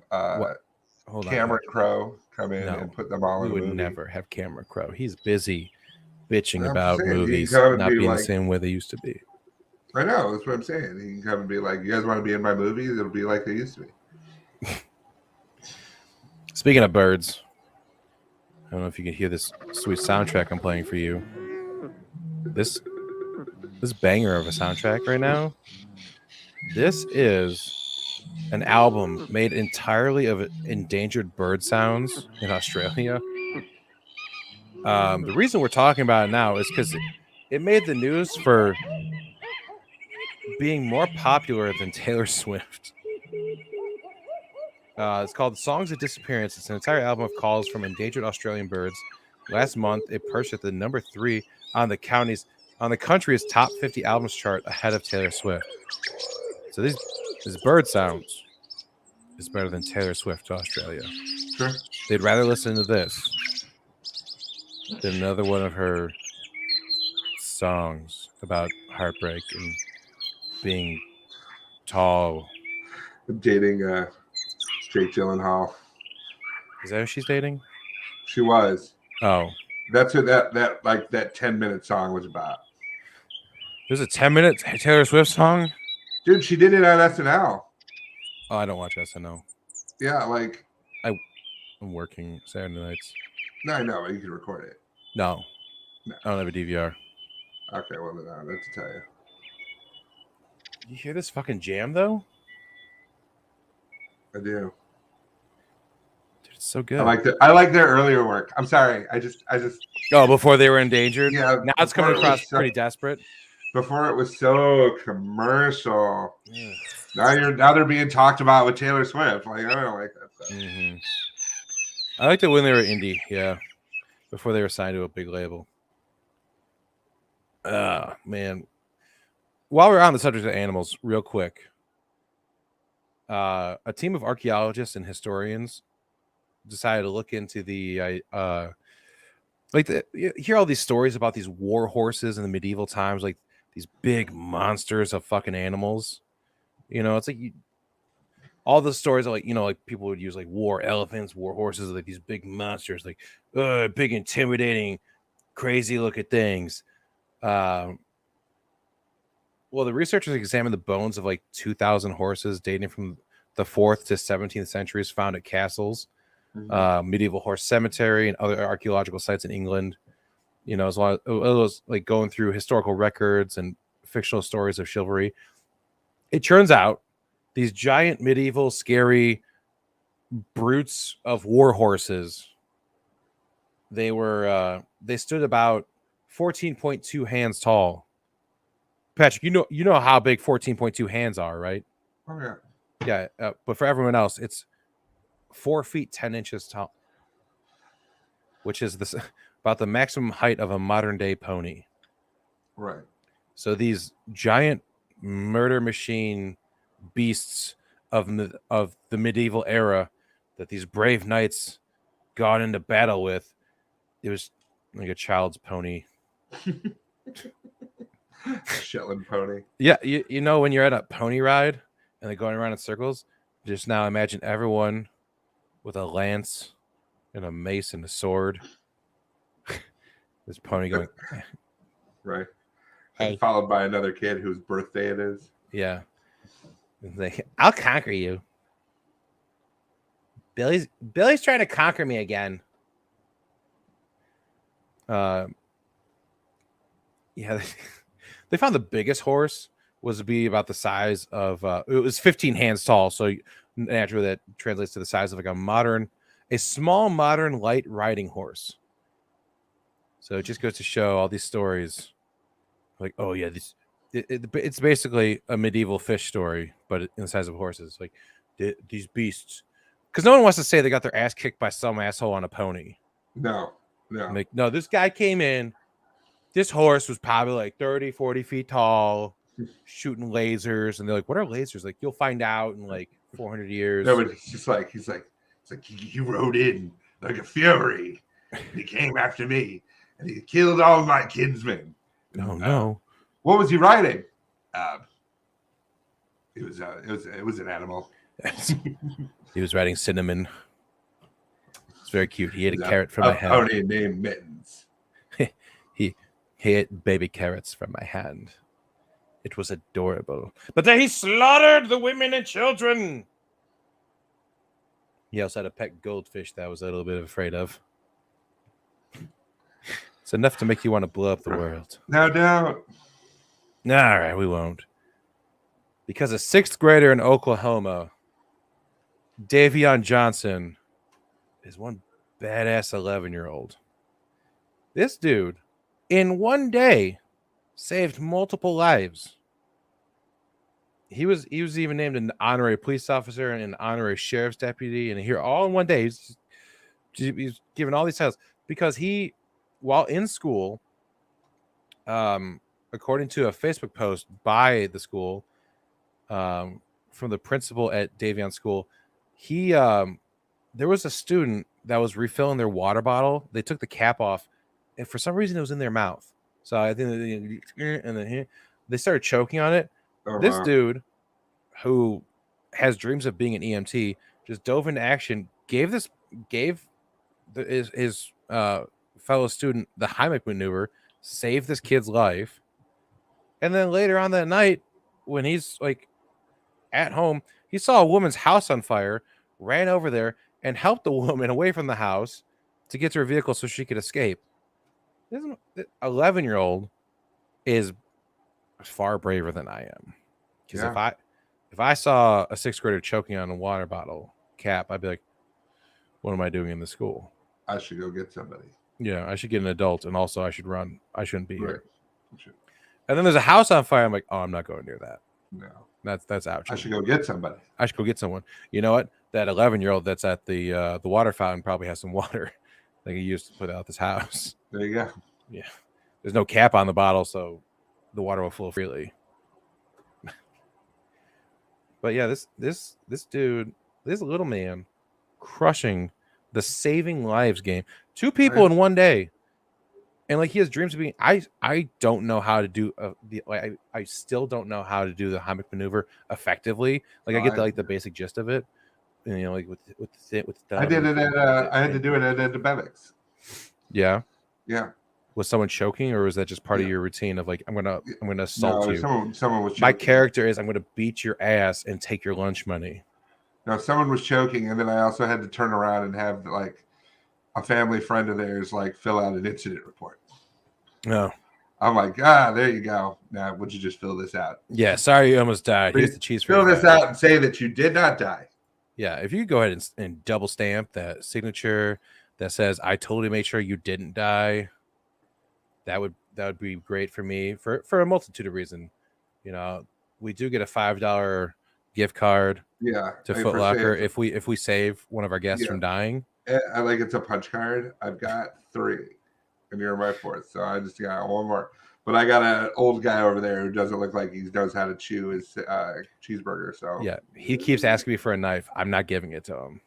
Cameron Crowe come in and put them all in a movie. We would never have Cameron Crowe. He's busy bitching about movies not being the same way they used to be. I know. That's what I'm saying. He can come and be like, you guys want to be in my movies? It'll be like they used to be. Speaking of birds, I don't know if you can hear this sweet soundtrack I'm playing for you. This banger of a soundtrack right now. This is an album made entirely of endangered bird sounds in Australia. The reason we're talking about it now is because it made the news for being more popular than Taylor Swift. It's called Songs of Disappearance. It's an entire album of calls from endangered Australian birds. Last month, it perched at the number 3 on the country's top 50 albums chart, ahead of Taylor Swift. So this bird sounds is better than Taylor Swift to Australia. Sure. They'd rather listen to this than another one of her songs about heartbreak and being tall. Dating Jake Gyllenhaal. Is that who she's dating? She was. Oh. That's what that 10-minute song was about. There's a 10-minute Taylor Swift song? Dude, she did it on SNL. Oh, I don't watch SNL. Yeah, I'm working Saturday nights. No, I know, but you can record it. No. I don't have a DVR. Okay, well, then I have to tell you. You hear this fucking jam, though? I do. Dude, it's so good. I like their earlier work. I'm sorry. I just. Oh, before they were endangered? Yeah. Now it's coming across pretty desperate. Before it was so commercial. Yeah. Now they're being talked about with Taylor Swift. Like, I don't like that stuff. Mm-hmm. I liked it when they were indie, yeah. before they were signed to a big label. Man. While we're on the subject of animals, real quick, a team of archaeologists and historians decided to look into the you hear all these stories about these war horses in the medieval times, like these big monsters of fucking animals. It's like all the stories are like, like people would use like war elephants, war horses, like these big monsters, like big, intimidating, crazy looking things. Well, the researchers examined the bones of like 2,000 horses dating from the 4th to 17th centuries found at castles, medieval horse cemetery, and other archaeological sites in England. As well as it was like going through historical records and fictional stories of chivalry. It turns out these giant medieval scary brutes of war horses, they stood about 14.2 hands tall. Patrick, you know how big 14.2 hands are, right? Oh yeah. Yeah, but for everyone else, it's 4 feet 10 inches tall, which is about the maximum height of a modern day pony. Right. So these giant murder machine beasts of the medieval era that these brave knights got into battle with, it was like a child's pony. Shetland pony. Yeah, you know when you're at a pony ride and they're going around in circles, just now imagine everyone with a lance and a mace and a sword. This pony going right. Hey. And followed by another kid whose birthday it is. Yeah. Like, I'll conquer you. Billy's trying to conquer me again. Yeah, they found the biggest horse was to be about the size of it was 15 hands tall, so naturally that translates to the size of like a small modern light riding horse. So it just goes to show all these stories, like, oh yeah, it's basically a medieval fish story, but in the size of horses. Like these beasts, because no one wants to say they got their ass kicked by some asshole on a pony. No. Like, no, this guy came in. This horse was probably like 30, 40 feet tall, shooting lasers, and they're like, "What are lasers?" Like, you'll find out in like 400 years. No, but it's just like he's like he rode in like a fury. He came after me, and he killed all my kinsmen. Oh no! What was he riding? It was an animal. He was riding Cinnamon. It's very cute. He ate a carrot from my hand. A pony named Mittens. He ate baby carrots from my hand. It was adorable. But then he slaughtered the women and children. He also had a pet goldfish that I was a little bit afraid of. It's enough to make you want to blow up the world. No doubt. All right, we won't. Because a 6th grader in Oklahoma, Davion Johnson, is one badass 11-year-old. This dude, in one day, saved multiple lives. He was even named an honorary police officer and an honorary sheriff's deputy, and here all in one day, he's given all these titles because he, while in school, according to a Facebook post by the school, from the principal at Davion School, he there was a student that was refilling their water bottle. They took the cap off, and for some reason it was in their mouth. So I think and then they started choking on it. Uh-huh. This dude, who has dreams of being an EMT, just dove into action. Gave his fellow student the Heimlich maneuver, saved this kid's life, and then later on that night, when he's like at home, he saw a woman's house on fire, ran over there and helped the woman away from the house to get to her vehicle so she could escape. This 11-year-old is far braver than I am. Because if I saw a 6th grader choking on a water bottle cap, I'd be like, what am I doing in the school? I should go get somebody. Yeah, I should get an adult, and also I should run. I shouldn't be here. Right. And then there's a house on fire. I'm like, oh, I'm not going near that. No. That's ouch. I should go get somebody. I should go get someone. You know what? That 11-year-old that's at the water fountain probably has some water. like he used to put out this house. There you go. Yeah, there's no cap on the bottle, so the water will flow freely. But yeah, this dude, this little man, crushing the saving lives game. 2 people in one day, and like he has dreams of being. I don't know how to do I still don't know how to do the Heimlich maneuver effectively. Like I get the basic gist of it, and, you know, like with the I did it at I had to do it at Antibiotics. Yeah. Yeah. Was someone choking, or was that just part of your routine of like I'm gonna assault you? Someone was choking. My character is I'm gonna beat your ass and take your lunch money. No, someone was choking, and then I also had to turn around and have like a family friend of theirs like fill out an incident report. No. I'm like, there you go. Now, would you just fill this out? Yeah, sorry you almost died. Here's the cheese. Fill this out and say that you did not die. Yeah, if you go ahead and double stamp that signature that says I totally made sure you didn't die, that would be great for me for a multitude of reasons. You know, we do get a $5 gift card to Foot Locker if we save one of our guests from dying. I like it's a punch card. I've got 3, and you're my 4th, so I just got one more. But I got an old guy over there who doesn't look like he knows how to chew his cheeseburger. So yeah, he keeps asking me for a knife. I'm not giving it to him.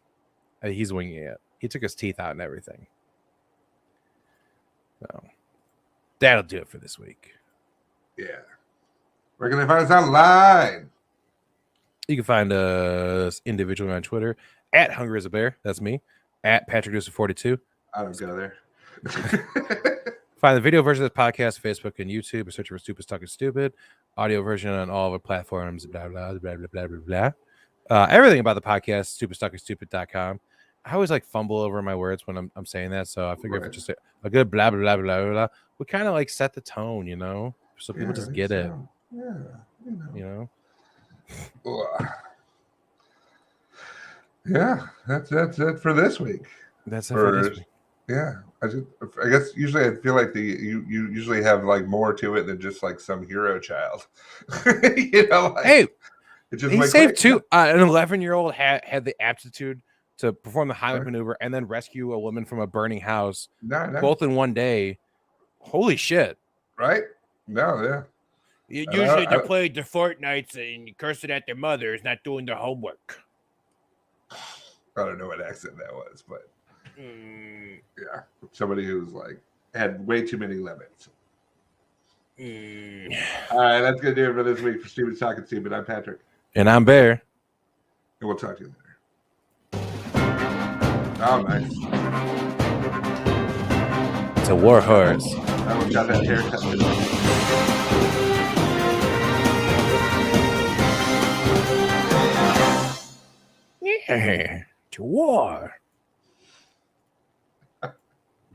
He's winging it. He took his teeth out and everything. So that'll do it for this week. Yeah. Where can they find us online? You can find us individually on Twitter at Hungry as a Bear. That's me. At PatrickDucer42. I don't go there. Find the video version of this podcast, Facebook and YouTube. Search for Stupid Talking Stupid. Audio version on all of our platforms. Blah blah blah blah blah blah blah. Everything about the podcast, stupidtalkingstupid.com. I always like fumble over my words when I'm saying that, so I figure if it's just a good blah blah blah blah blah, we kind of like set the tone, you know, so people just get it. Yeah, you know. Yeah, that's it for this week. That's it for this week. Yeah, I guess usually I feel like you usually have like more to it than just like some hero child. You know, like, hey, it just he saved 2. An 11-year-old had the aptitude to perform the Heimlich maneuver and then rescue a woman from a burning house, both in one day. Holy shit! Right? No, yeah. Usually they play their Fortnites and cursing at their mothers not doing their homework. I don't know what accent that was, but yeah, somebody who's like had way too many lemons. All right, that's gonna do it for this week for Stupid Talking Stupid. I'm Patrick, and I'm Bear, and we'll talk to you later. Oh, nice. It's a war horse. I almost got that haircut today. Yeah, to war.